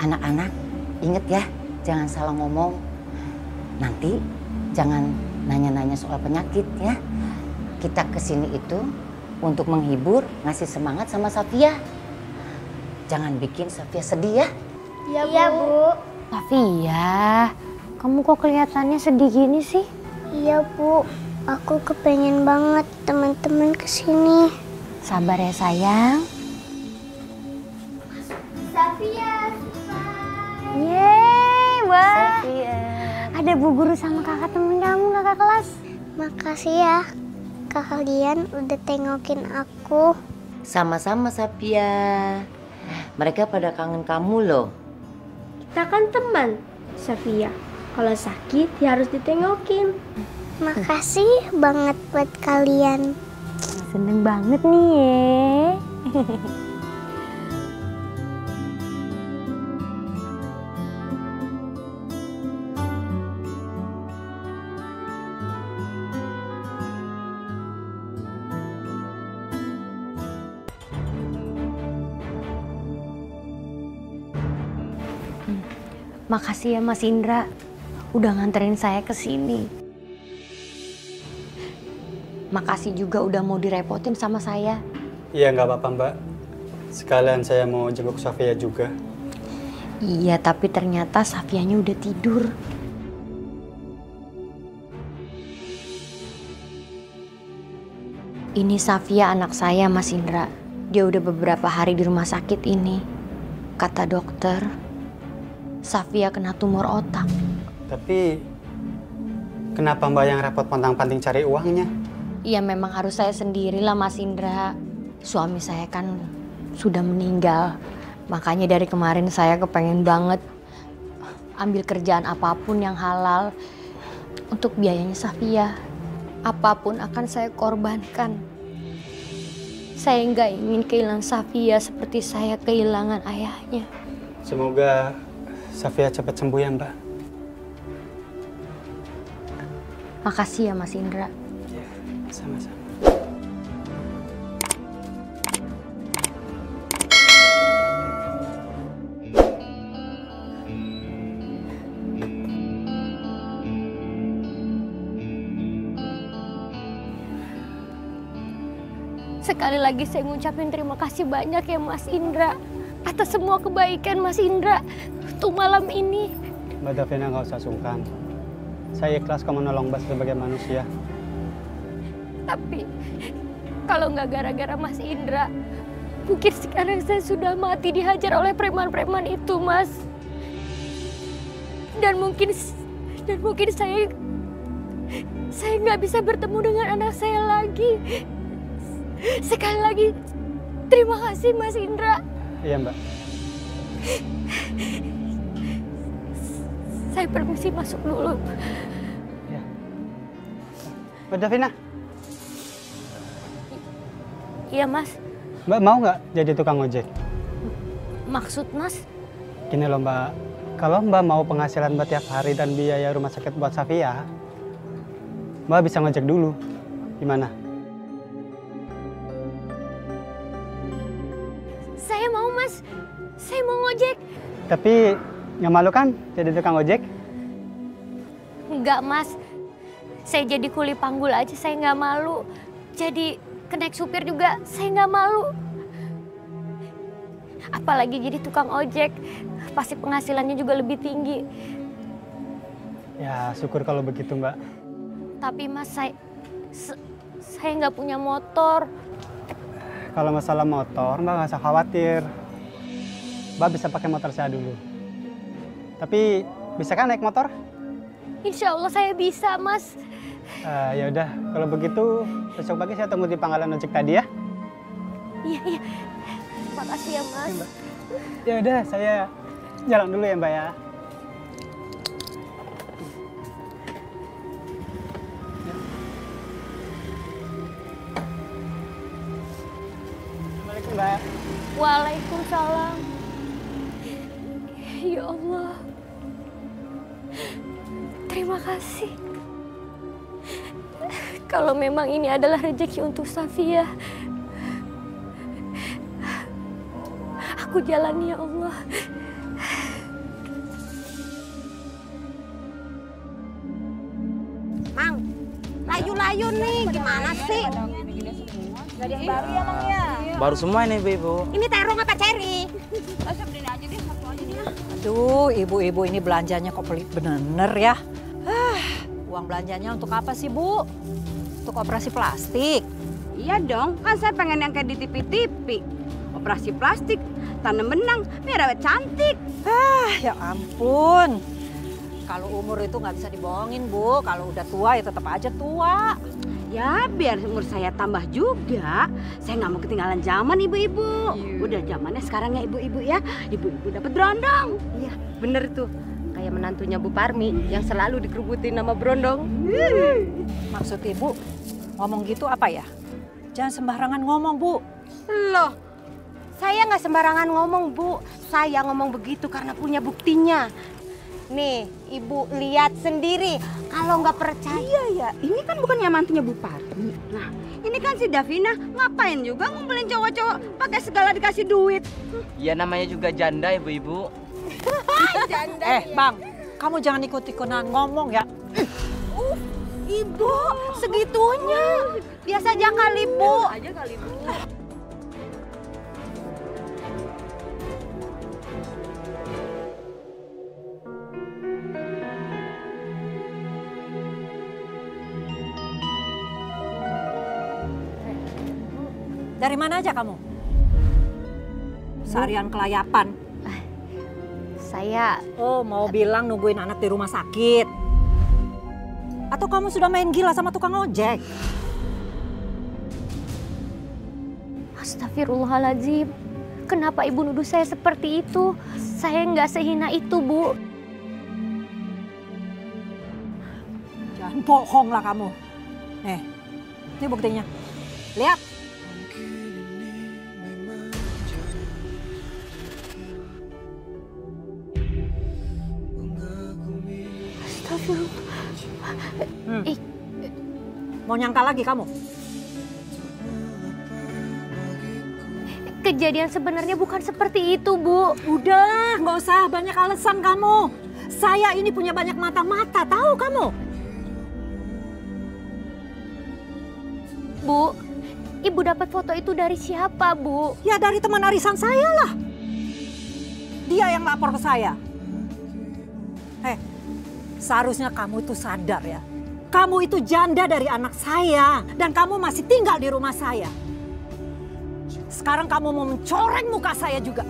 Anak-anak, inget ya, jangan salah ngomong. Nanti jangan nanya-nanya soal penyakit ya. Kita kesini itu untuk menghibur, ngasih semangat sama Safia. Jangan bikin Safia sedih ya. Iya Bu. Safia, kamu kok kelihatannya sedih gini sih? Iya Bu, aku kepengen banget teman-teman kesini. Sabar ya sayang. Safia. Yeay, wah. Ada Bu Guru sama kakak temen kamu, kakak kelas. Makasih ya, kalian udah tengokin aku. Sama-sama Safia. Mereka pada kangen kamu loh. Kita kan teman, Safia. Kalau sakit ya harus ditengokin. Makasih banget buat kalian. Seneng banget nih ya. Makasih ya Mas Indra, udah nganterin saya ke sini. Makasih juga udah mau direpotin sama saya. Iya nggak apa-apa Mbak. Sekalian saya mau jenguk Safia juga. Iya, tapi ternyata Safianya udah tidur. Ini Safia anak saya Mas Indra. Dia udah beberapa hari di rumah sakit ini. Kata dokter, Safia kena tumor otak. Tapi kenapa Mbak yang repot pontang-panting cari uangnya? Iya memang harus saya sendirilah Mas Indra. Suami saya kan sudah meninggal. Makanya dari kemarin saya kepengen banget ambil kerjaan apapun yang halal untuk biayanya Safia. Apapun akan saya korbankan. Saya nggak ingin kehilangan Safia seperti saya kehilangan ayahnya. Semoga Safia cepat sembuh ya Mbak. Makasih ya Mas Indra. Ya, sama-sama. Sekali lagi saya ngucapin terima kasih banyak ya Mas Indra. Atas semua kebaikan Mas Indra untuk malam ini. Mbak Davina nggak usah sungkan. Saya ikhlas kok menolong Mbak sebagai manusia. Tapi kalau nggak gara-gara Mas Indra, mungkin sekarang saya sudah mati dihajar oleh preman-preman itu, Mas. Dan mungkin saya nggak bisa bertemu dengan anak saya lagi. Sekali lagi, terima kasih Mas Indra. Iya, Mbak. Saya permisi masuk dulu. Ya. Mbak Davina. Iya, Mas. Mbak mau nggak jadi tukang ojek? Maksud Mas? Gini loh, Mbak. Kalau Mbak mau penghasilan Mbak tiap hari dan biaya rumah sakit buat Safia, Mbak bisa ngojek dulu. Gimana? Saya mau, Mas. Saya mau ngojek. Tapi nggak malu kan jadi tukang ojek? Enggak, Mas. Saya jadi kuli panggul aja saya nggak malu. Jadi kenaik supir juga saya nggak malu. Apalagi jadi tukang ojek, pasti penghasilannya juga lebih tinggi. Ya syukur kalau begitu, Mbak. Tapi Mas, saya nggak punya motor. Kalau masalah motor, Mbak nggak usah khawatir. Mbak bisa pakai motor saya dulu. Tapi bisa kan naik motor? Insya Allah saya bisa, Mas. Ya udah, kalau begitu besok pagi saya tunggu di pangkalan ojek tadi ya. Iya, iya. Terima kasih ya, Mas. Ya udah, saya jalan dulu ya, Mbak ya. Assalamualaikum, Mbak. Waalaikumsalam. Ya Allah. Terima kasih. Kalau memang ini adalah rezeki untuk Safia, aku jalani ya Allah. Mang, layu-layu nih, gimana sih? Gadis baru ya, Mang ya? Baru semua ini, Ibu. Ini terong apa ceri? Beliin aja deh, satu aja dia. Aduh, ibu-ibu ini belanjanya kok pelit bener ya. Uang belanjanya untuk apa sih, Bu? Untuk operasi plastik? Iya dong, kan saya pengen yang kayak di TV-TV. Operasi plastik, tanam benang, biar awet cantik. Ya ampun. Kalau umur itu nggak bisa dibohongin, Bu. Kalau udah tua ya tetap aja tua. Ya, biar umur saya tambah juga. Saya nggak mau ketinggalan zaman, ibu-ibu. Udah zamannya sekarang ya, ibu-ibu ya. Ibu-ibu dapat berondong. Iya, bener tuh. Kayak menantunya Bu Parmi yang selalu dikerubutin nama berondong. Maksud Ibu ngomong gitu apa ya? Jangan sembarangan ngomong, Bu. Loh, saya nggak sembarangan ngomong, Bu. Saya ngomong begitu karena punya buktinya. Nih, Ibu lihat sendiri. Kalau nggak percaya. Iya ya, ini kan bukannya mantunya Bu Parmi. Nah, ini kan si Davina ngapain juga ngumpulin cowok-cowok pakai segala dikasih duit. Ya namanya juga janda, ibu-ibu. Bang, kamu jangan ikut-ikutan ngomong ya. Ibu, segitunya. Biasa aja kali, Bu. Aja kali, Bu. Dari mana aja kamu? Seharian kelayapan. Saya... Oh, mau bilang nungguin anak di rumah sakit. Atau kamu sudah main gila sama tukang ojek? Astagfirullahaladzim. Kenapa Ibu nuduh saya seperti itu? Saya nggak sehina itu, Bu. Jangan bohong lah kamu. Nih, ini buktinya. Lihat. Mau nyangka lagi kamu? Kejadian sebenarnya bukan seperti itu, Bu. Udah, nggak usah banyak alasan kamu. Saya ini punya banyak mata-mata, tahu kamu? Bu, Ibu dapat foto itu dari siapa, Bu? Ya dari teman arisan saya lah. Dia yang lapor ke saya. Seharusnya kamu itu sadar ya. Kamu itu janda dari anak saya. Dan kamu masih tinggal di rumah saya. Sekarang kamu mau mencoreng muka saya juga.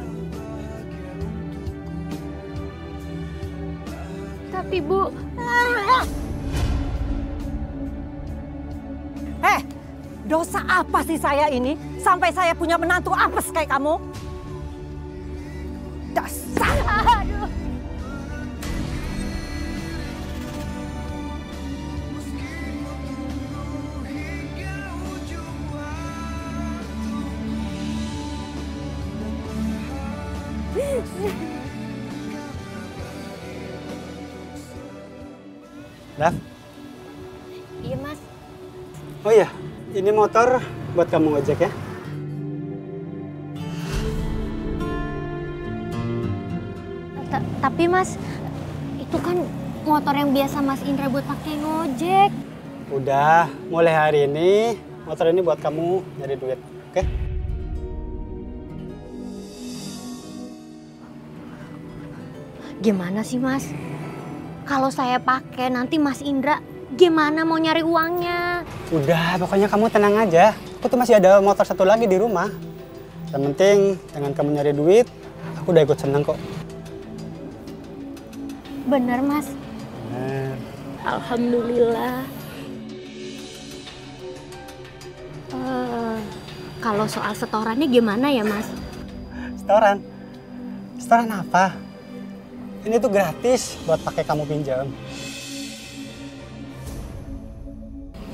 Tapi Bu... Dosa apa sih saya ini? Sampai saya punya menantu apes kayak kamu? Dasar! Aduh. Dav? Iya, Mas. Oh iya, ini motor buat kamu ngojek ya. Tapi Mas, itu kan motor yang biasa Mas Indra buat pakai ngojek. Udah, mulai hari ini motor ini buat kamu nyari duit, oke? Gimana sih Mas? Kalau saya pakai nanti Mas Indra gimana mau nyari uangnya? Udah, pokoknya kamu tenang aja. Aku tuh masih ada motor satu lagi di rumah. Yang penting dengan kamu nyari duit, aku udah ikut seneng kok. Bener Mas? Bener. Alhamdulillah. Kalau soal setorannya gimana ya Mas? Setoran? Setoran apa? Ini tuh gratis buat pakai kamu pinjam.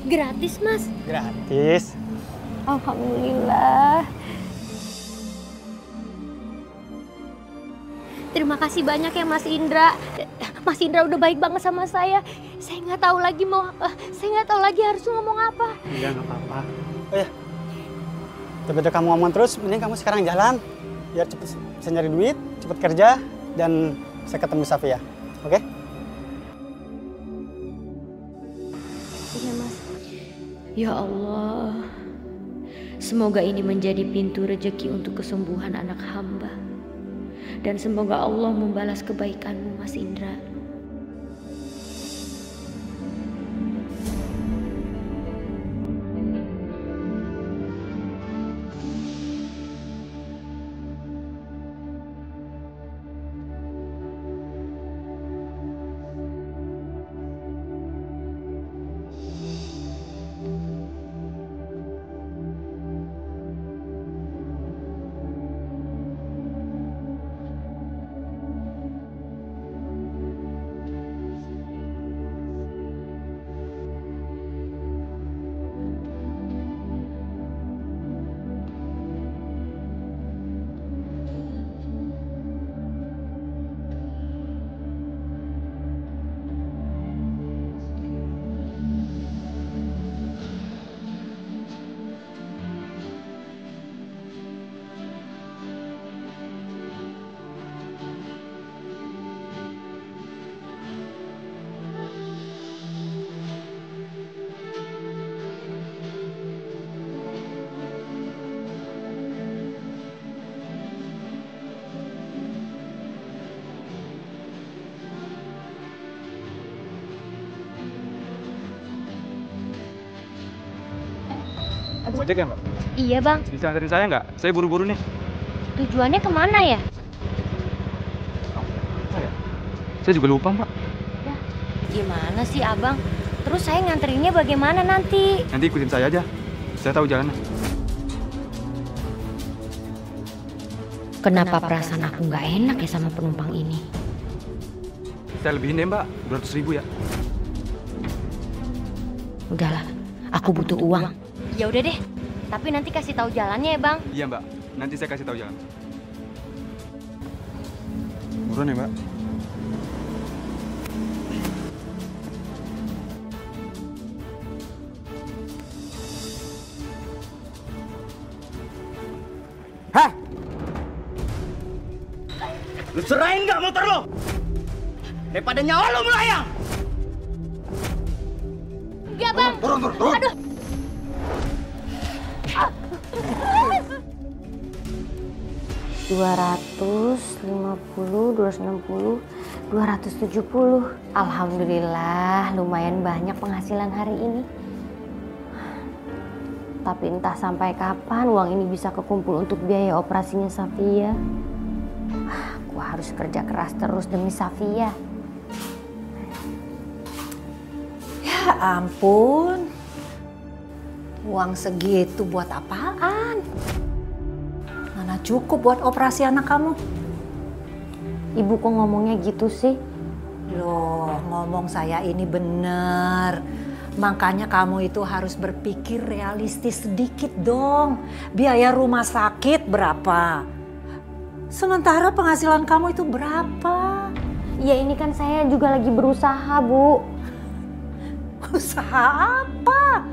Gratis Mas? Gratis. Alhamdulillah. Terima kasih banyak ya Mas Indra. Mas Indra udah baik banget sama saya. Saya nggak tahu lagi harus ngomong apa. Enggak, nggak apa-apa. Oh ya, daripada kamu ngomong terus, mending kamu sekarang jalan. Biar cepet bisa nyari duit, cepet kerja, dan bisa ketemu Safia. Oke? Iya Mas. Ya Allah, semoga ini menjadi pintu rezeki untuk kesembuhan anak hamba. Dan semoga Allah membalas kebaikanmu Mas Indra. Ojek ya Mbak? Iya Bang. Bisa anterin saya nggak? Saya buru-buru nih. Tujuannya kemana ya? Saya juga lupa Mbak. Ya, gimana sih Abang? Terus saya nganterinnya bagaimana nanti? Nanti ikutin saya aja. Saya tahu jalannya. Kenapa perasaan aku nggak enak ya sama penumpang ini? Saya lebihin deh Mbak, 200.000 ya. Udahlah, aku butuh uang. Ya udah deh, tapi nanti kasih tahu jalannya ya Bang. Iya Mbak, nanti saya kasih tahu jalan. Buruan ya Mbak. Hah? Lu serahin nggak motor lo? Daripada nyawa lo melayang. Enggak Bang. Turun. Aduh. 250, 260, 270. Alhamdulillah, lumayan banyak penghasilan hari ini. Tapi entah sampai kapan uang ini bisa kekumpul untuk biaya operasinya Safia. Aku harus kerja keras terus demi Safia. Ya ampun. Uang segitu buat apaan? Mana cukup buat operasi anak kamu? Ibu kok ngomongnya gitu sih? Loh, ngomong saya ini bener. Makanya kamu itu harus berpikir realistis sedikit dong. Biaya rumah sakit berapa? Sementara penghasilan kamu itu berapa? Ya ini kan saya juga lagi berusaha, Bu. Usaha apa?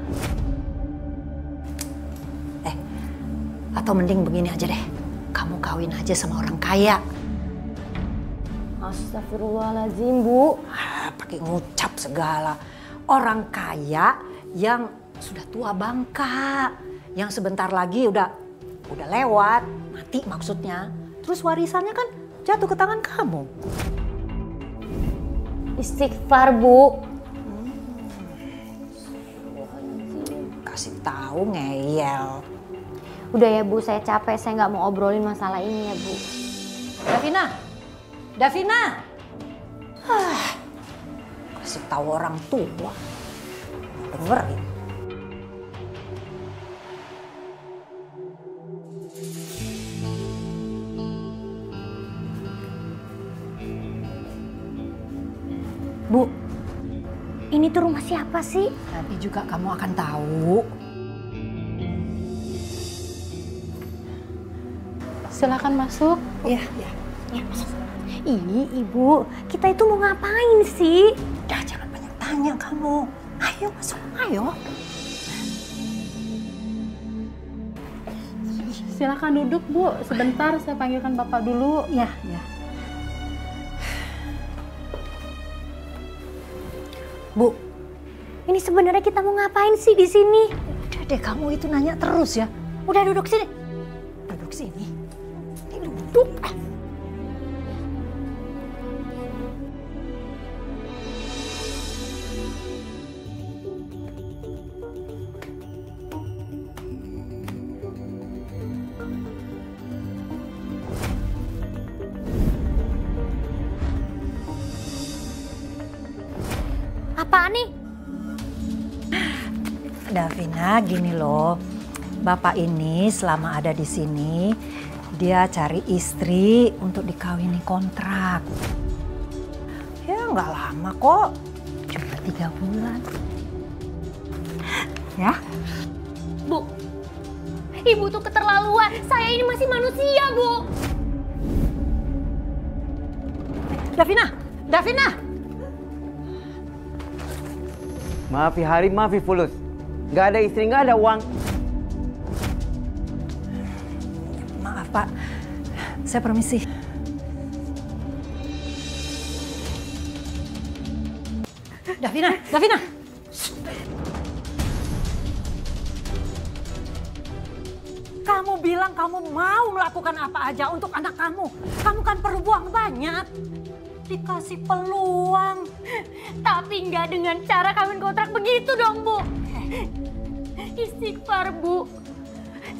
Atau mending begini aja deh. Kamu kawin aja sama orang kaya. Astagfirullahaladzim, Bu. Pakai ngucap segala. Orang kaya yang sudah tua bangka, yang sebentar lagi udah lewat, mati maksudnya. Terus warisannya kan jatuh ke tangan kamu. Istighfar, Bu. Kasih tahu ngeyel. Udah ya, Bu, saya capek. Saya nggak mau obrolin masalah ini ya, Bu. Davina. Kasih tahu orang tua. Dengerin. Bu, ini tuh rumah siapa sih? Nanti juga kamu akan tahu. Silakan masuk. Iya. Ya, masuk. Ih, Ibu, kita itu mau ngapain sih? Udah, jangan banyak tanya kamu. Ayo masuk, ayo. Silakan duduk, Bu. Sebentar saya panggilkan Bapak dulu. Ya. Bu, ini sebenarnya kita mau ngapain sih di sini? Udah deh, kamu itu nanya terus ya. Udah duduk sini. Duduk sini. Duduk. Apaan nih? Davina, gini loh. Bapak ini selama ada di sini, dia cari istri untuk dikawini kontrak. Ya nggak lama kok, cuma 3 bulan. Ya? Bu, Ibu tuh keterlaluan. Saya ini masih manusia, Bu. Davina! Maafi Hari, maafi Fulus. Nggak ada istri, nggak ada uang. Maaf Pak, saya permisi. Davina! Kamu bilang kamu mau melakukan apa aja untuk anak kamu. Kamu kan perlu uang banyak. Dikasih peluang. Tapi nggak dengan cara kawin kontrak begitu dong, Bu. Istighfar, Bu.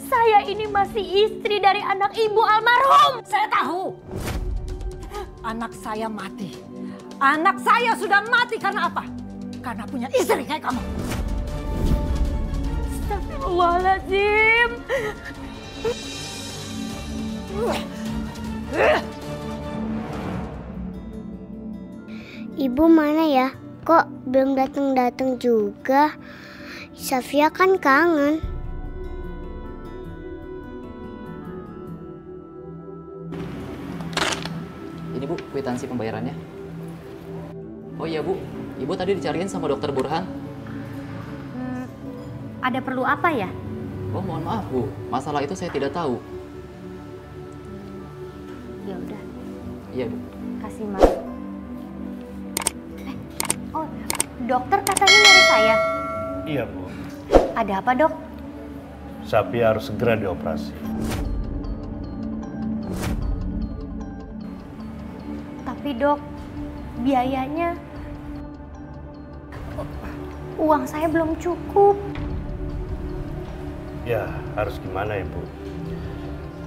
Saya ini masih istri dari anak Ibu almarhum. Saya tahu. Anak saya mati. Anak saya sudah mati karena apa? Karena punya istri kayak kamu. Astagfirullahaladzim. Ibu mana ya? Kok belum datang-datang juga? Safia kan kangen. Ini Bu, kwitansi pembayarannya. Oh iya Bu, Ibu tadi dicariin sama dokter Burhan. Ada perlu apa ya? Oh mohon maaf Bu, masalah itu saya tidak tahu. Ya udah, Iya Bu. kasih Mas. Oh, dokter katanya nyari saya. Iya, Bu. Ada apa, Dok? Safia harus segera dioperasi. Tapi dok, biayanya, uang saya belum cukup. Ya, harus gimana Ibu?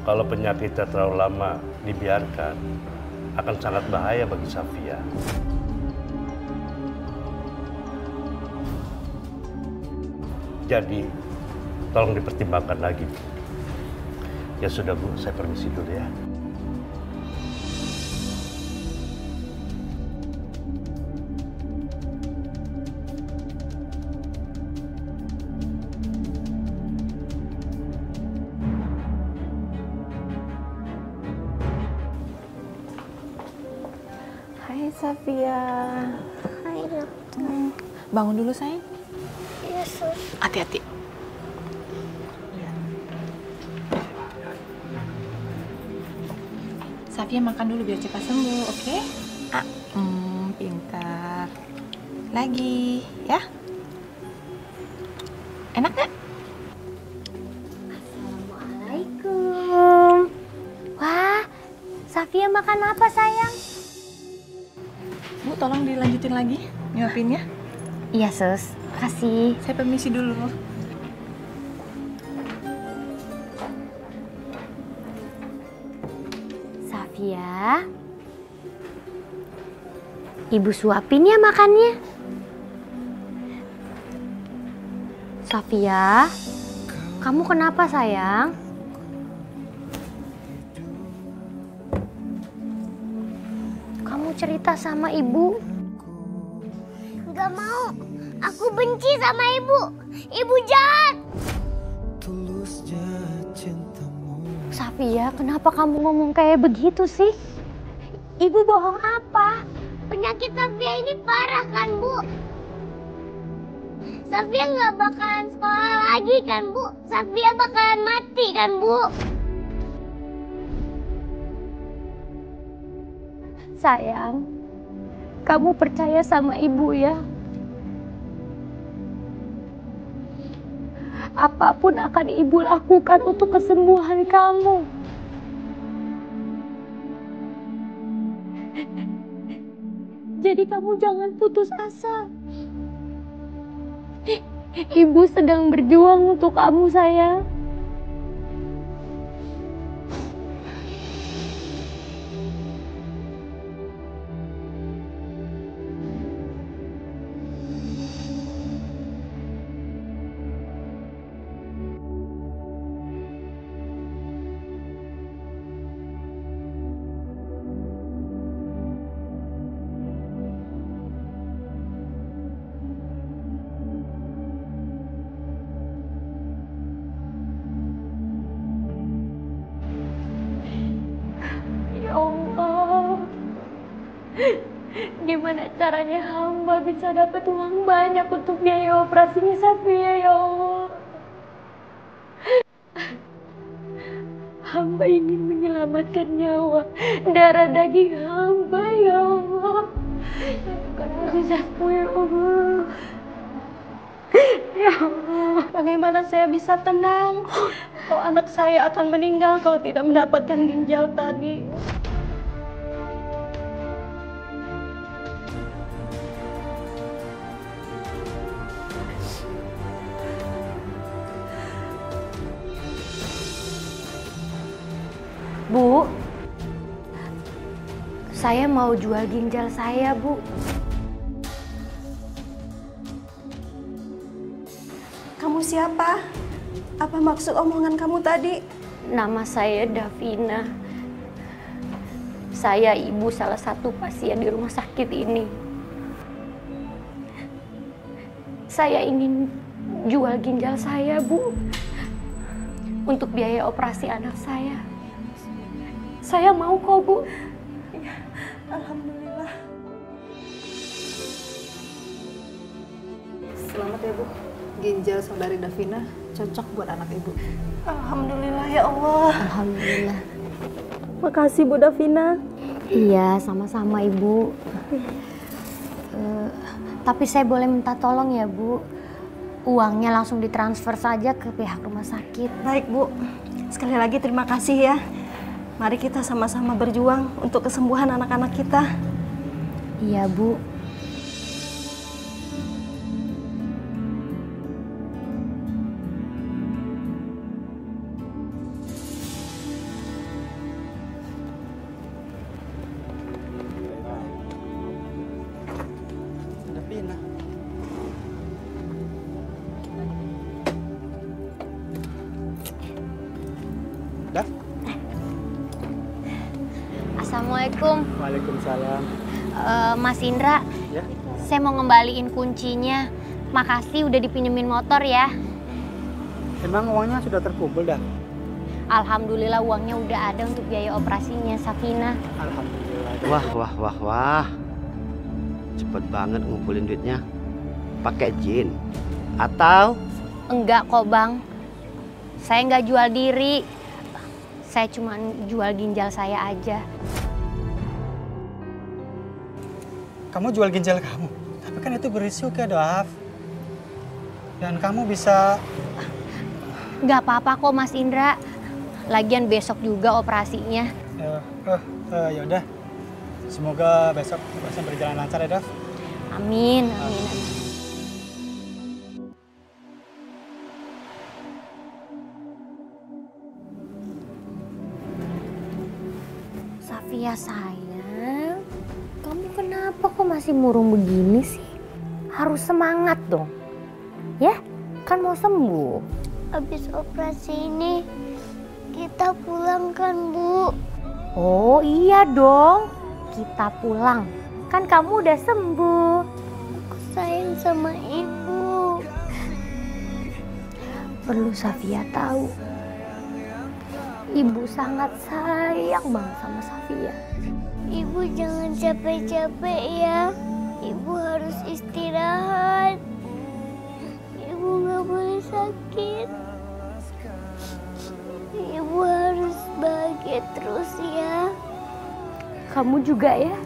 Kalau penyakitnya terlalu lama dibiarkan, akan sangat bahaya bagi Safia. Jadi, tolong dipertimbangkan lagi, Bu. Ya sudah, Bu, saya permisi dulu ya. Hai Safia. Hai dok. Bangun dulu sayang. Iya sus. Hati-hati. Safia makan dulu biar cepat sembuh, oke? Pintar. Lagi, ya? Enak gak? Assalamualaikum. Wah, Safia makan apa sayang? Bu, tolong dilanjutin lagi nyuapinnya. Iya sus, kasih. Saya permisi dulu. Safia, ibu suapin ya makannya. Safia, kamu kenapa sayang? Kamu cerita sama ibu. Gak mau. Aku benci sama ibu. Ibu jahat. Safia, kenapa kamu ngomong kayak begitu sih? Ibu bohong apa? Penyakit Safia ini parah kan, Bu? Safia nggak bakalan sekolah lagi kan, Bu? Safia bakalan mati kan, Bu? Sayang, kamu percaya sama ibu ya. Apapun akan ibu lakukan untuk kesembuhan kamu. Jadi kamu jangan putus asa. Ibu sedang berjuang untuk kamu, sayang. Ya Allah, gimana caranya hamba bisa dapat uang banyak untuk biaya operasinya Safia, ya Allah. Hamba ingin menyelamatkan nyawa, darah daging hamba, ya Allah. Karena rizaku, ya Allah. Ya Allah, bagaimana saya bisa tenang kalau anak saya akan meninggal kalau tidak mendapatkan ginjal tadi. Bu, saya mau jual ginjal saya, Bu. Kamu siapa? Apa maksud omongan kamu tadi? Nama saya Davina. Saya ibu salah satu pasien di rumah sakit ini. Saya ingin jual ginjal saya, Bu, untuk biaya operasi anak saya. Saya mau kok, Bu. Ya, alhamdulillah. Selamat ya, Bu. Ginjal saudari Davina cocok buat anak ibu. Alhamdulillah ya Allah. Alhamdulillah. Makasih Bu Davina. Iya, sama-sama Ibu. Tapi saya boleh minta tolong ya, Bu. uangnya langsung ditransfer saja ke pihak rumah sakit. Baik, Bu. Sekali lagi terima kasih ya. Mari kita sama-sama berjuang untuk kesembuhan anak-anak kita. Iya, Bu. Assalamualaikum. Waalaikumsalam. Mas Indra, Ya. saya mau ngembaliin kuncinya. Makasih udah dipinjemin motor ya. Emang uangnya sudah terkumpul dah? Alhamdulillah uangnya udah ada untuk biaya operasinya Safina. Alhamdulillah. Wah. Cepet banget ngumpulin duitnya. Pakai jin? Atau? Enggak kok Bang. Saya nggak jual diri. Saya cuma jual ginjal saya aja. Kamu jual ginjal kamu? Tapi kan itu berisiko, Daf. Dan kamu bisa... Nggak apa-apa kok Mas Indra. Lagian besok juga operasinya. Yaudah. Semoga besok operasinya berjalan lancar ya, Daf. Amin. Safia sayang, kamu kenapa kok masih murung begini sih? Harus semangat dong. Ya, kan mau sembuh. Habis operasi ini kita pulang kan, Bu? Oh iya dong, kita pulang. Kan kamu udah sembuh. Aku sayang sama Ibu. Perlu Safia tahu. Ibu sangat sayang banget sama Safia. Ibu jangan capek-capek ya. Ibu harus istirahat. Ibu nggak boleh sakit. Ibu harus bahagia terus ya. Kamu juga ya.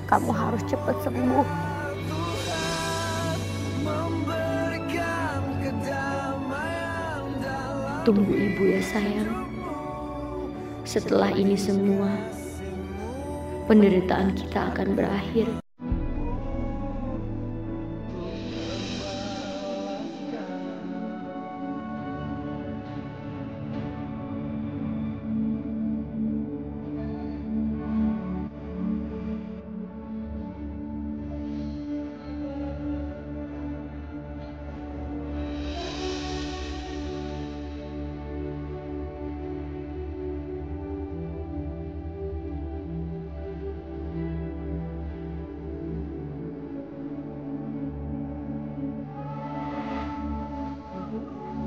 Kamu harus cepat sembuh. Tunggu ibu ya sayang. Setelah ini semua, penderitaan kita akan berakhir.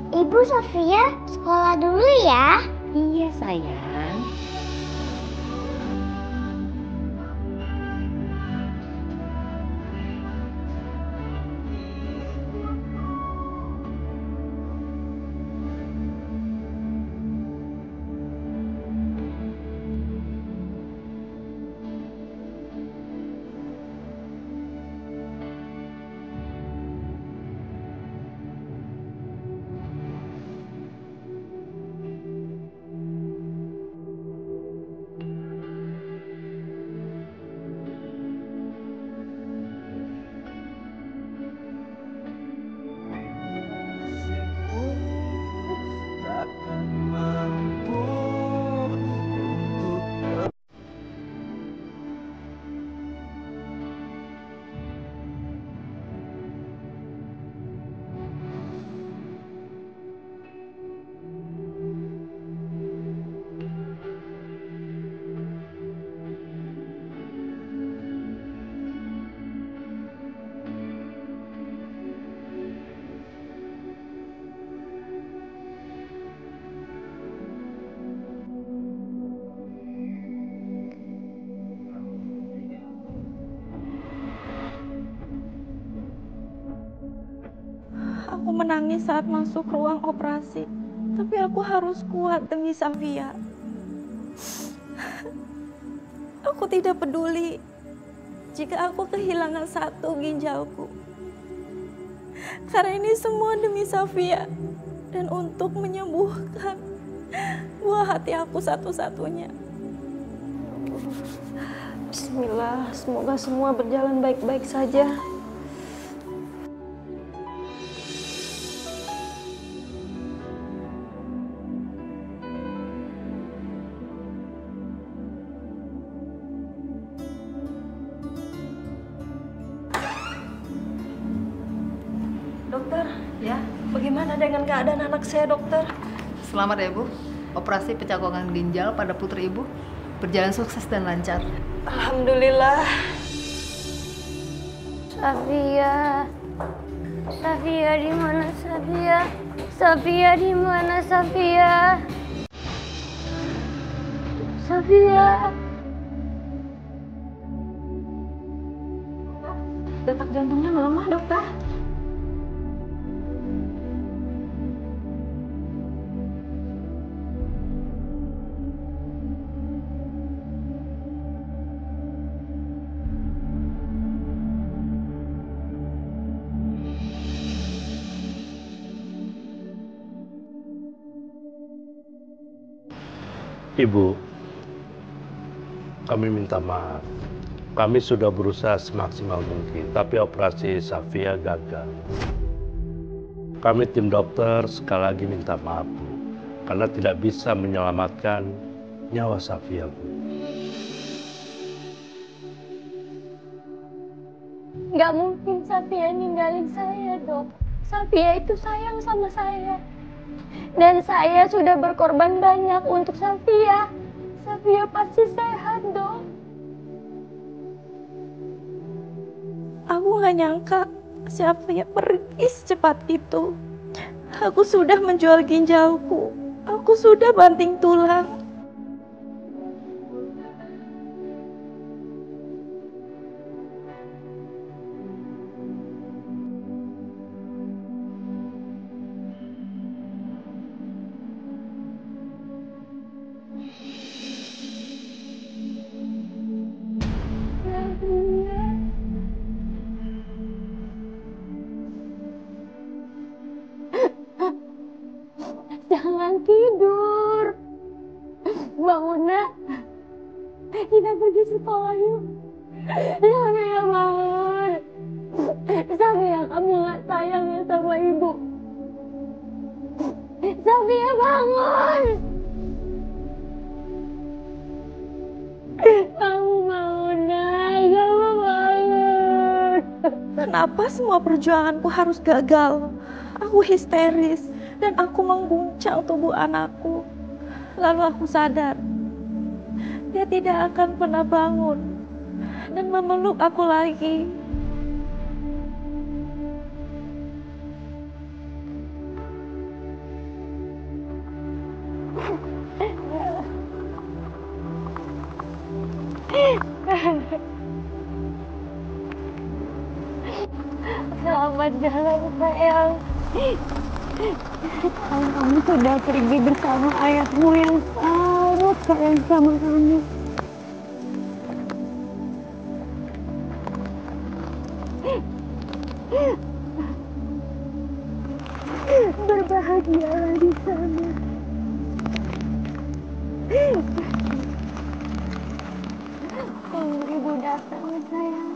Ibu Safia sekolah dulu ya. Iya sayang. Aku menangis saat masuk ruang operasi, tapi aku harus kuat demi Safia. Aku tidak peduli jika aku kehilangan satu ginjalku. Karena ini semua demi Safia dan untuk menyembuhkan buah hati aku satu-satunya. Bismillah, semoga semua berjalan baik-baik saja. Dokter, ya, bagaimana dengan keadaan anak saya, dokter? Selamat ya, Bu. Operasi pencakokan ginjal pada putri Ibu berjalan sukses dan lancar. Alhamdulillah. Safia. Safia di mana Safia? Safia di mana Safia? Safia. Detak jantungnya melemah, dokter. Ibu, kami minta maaf. Kami sudah berusaha semaksimal mungkin, tapi operasi Safia gagal. Kami tim dokter sekali lagi minta maaf, Bu, karena tidak bisa menyelamatkan nyawa Safia, Bu. Gak mungkin Safia ninggalin saya, Dok. Safia itu sayang sama saya. Dan saya sudah berkorban banyak untuk Safia. Safia pasti sehat, Dok. Aku gak nyangka Safia pergi secepat itu. Aku sudah menjual ginjalku. Aku sudah banting tulang. Jangan tidur. Bangun, Nak. Kita pergi sekolah yuk. Safia bangun. Safia, kamu gak sayang ya sama ibu. Safia bangun. Kamu bangun, Nak. Kamu bangun. Kenapa semua perjuanganku harus gagal? Aku histeris dan aku mengguncang tubuh anakku. Lalu aku sadar, dia tidak akan pernah bangun dan memeluk aku lagi. Selamat jalan, sayang. Kamu sudah pergi bersama ayahmu yang sangat sayang sama kamu. Berbahagialah di sana. Tunggu ibu datang, sayang.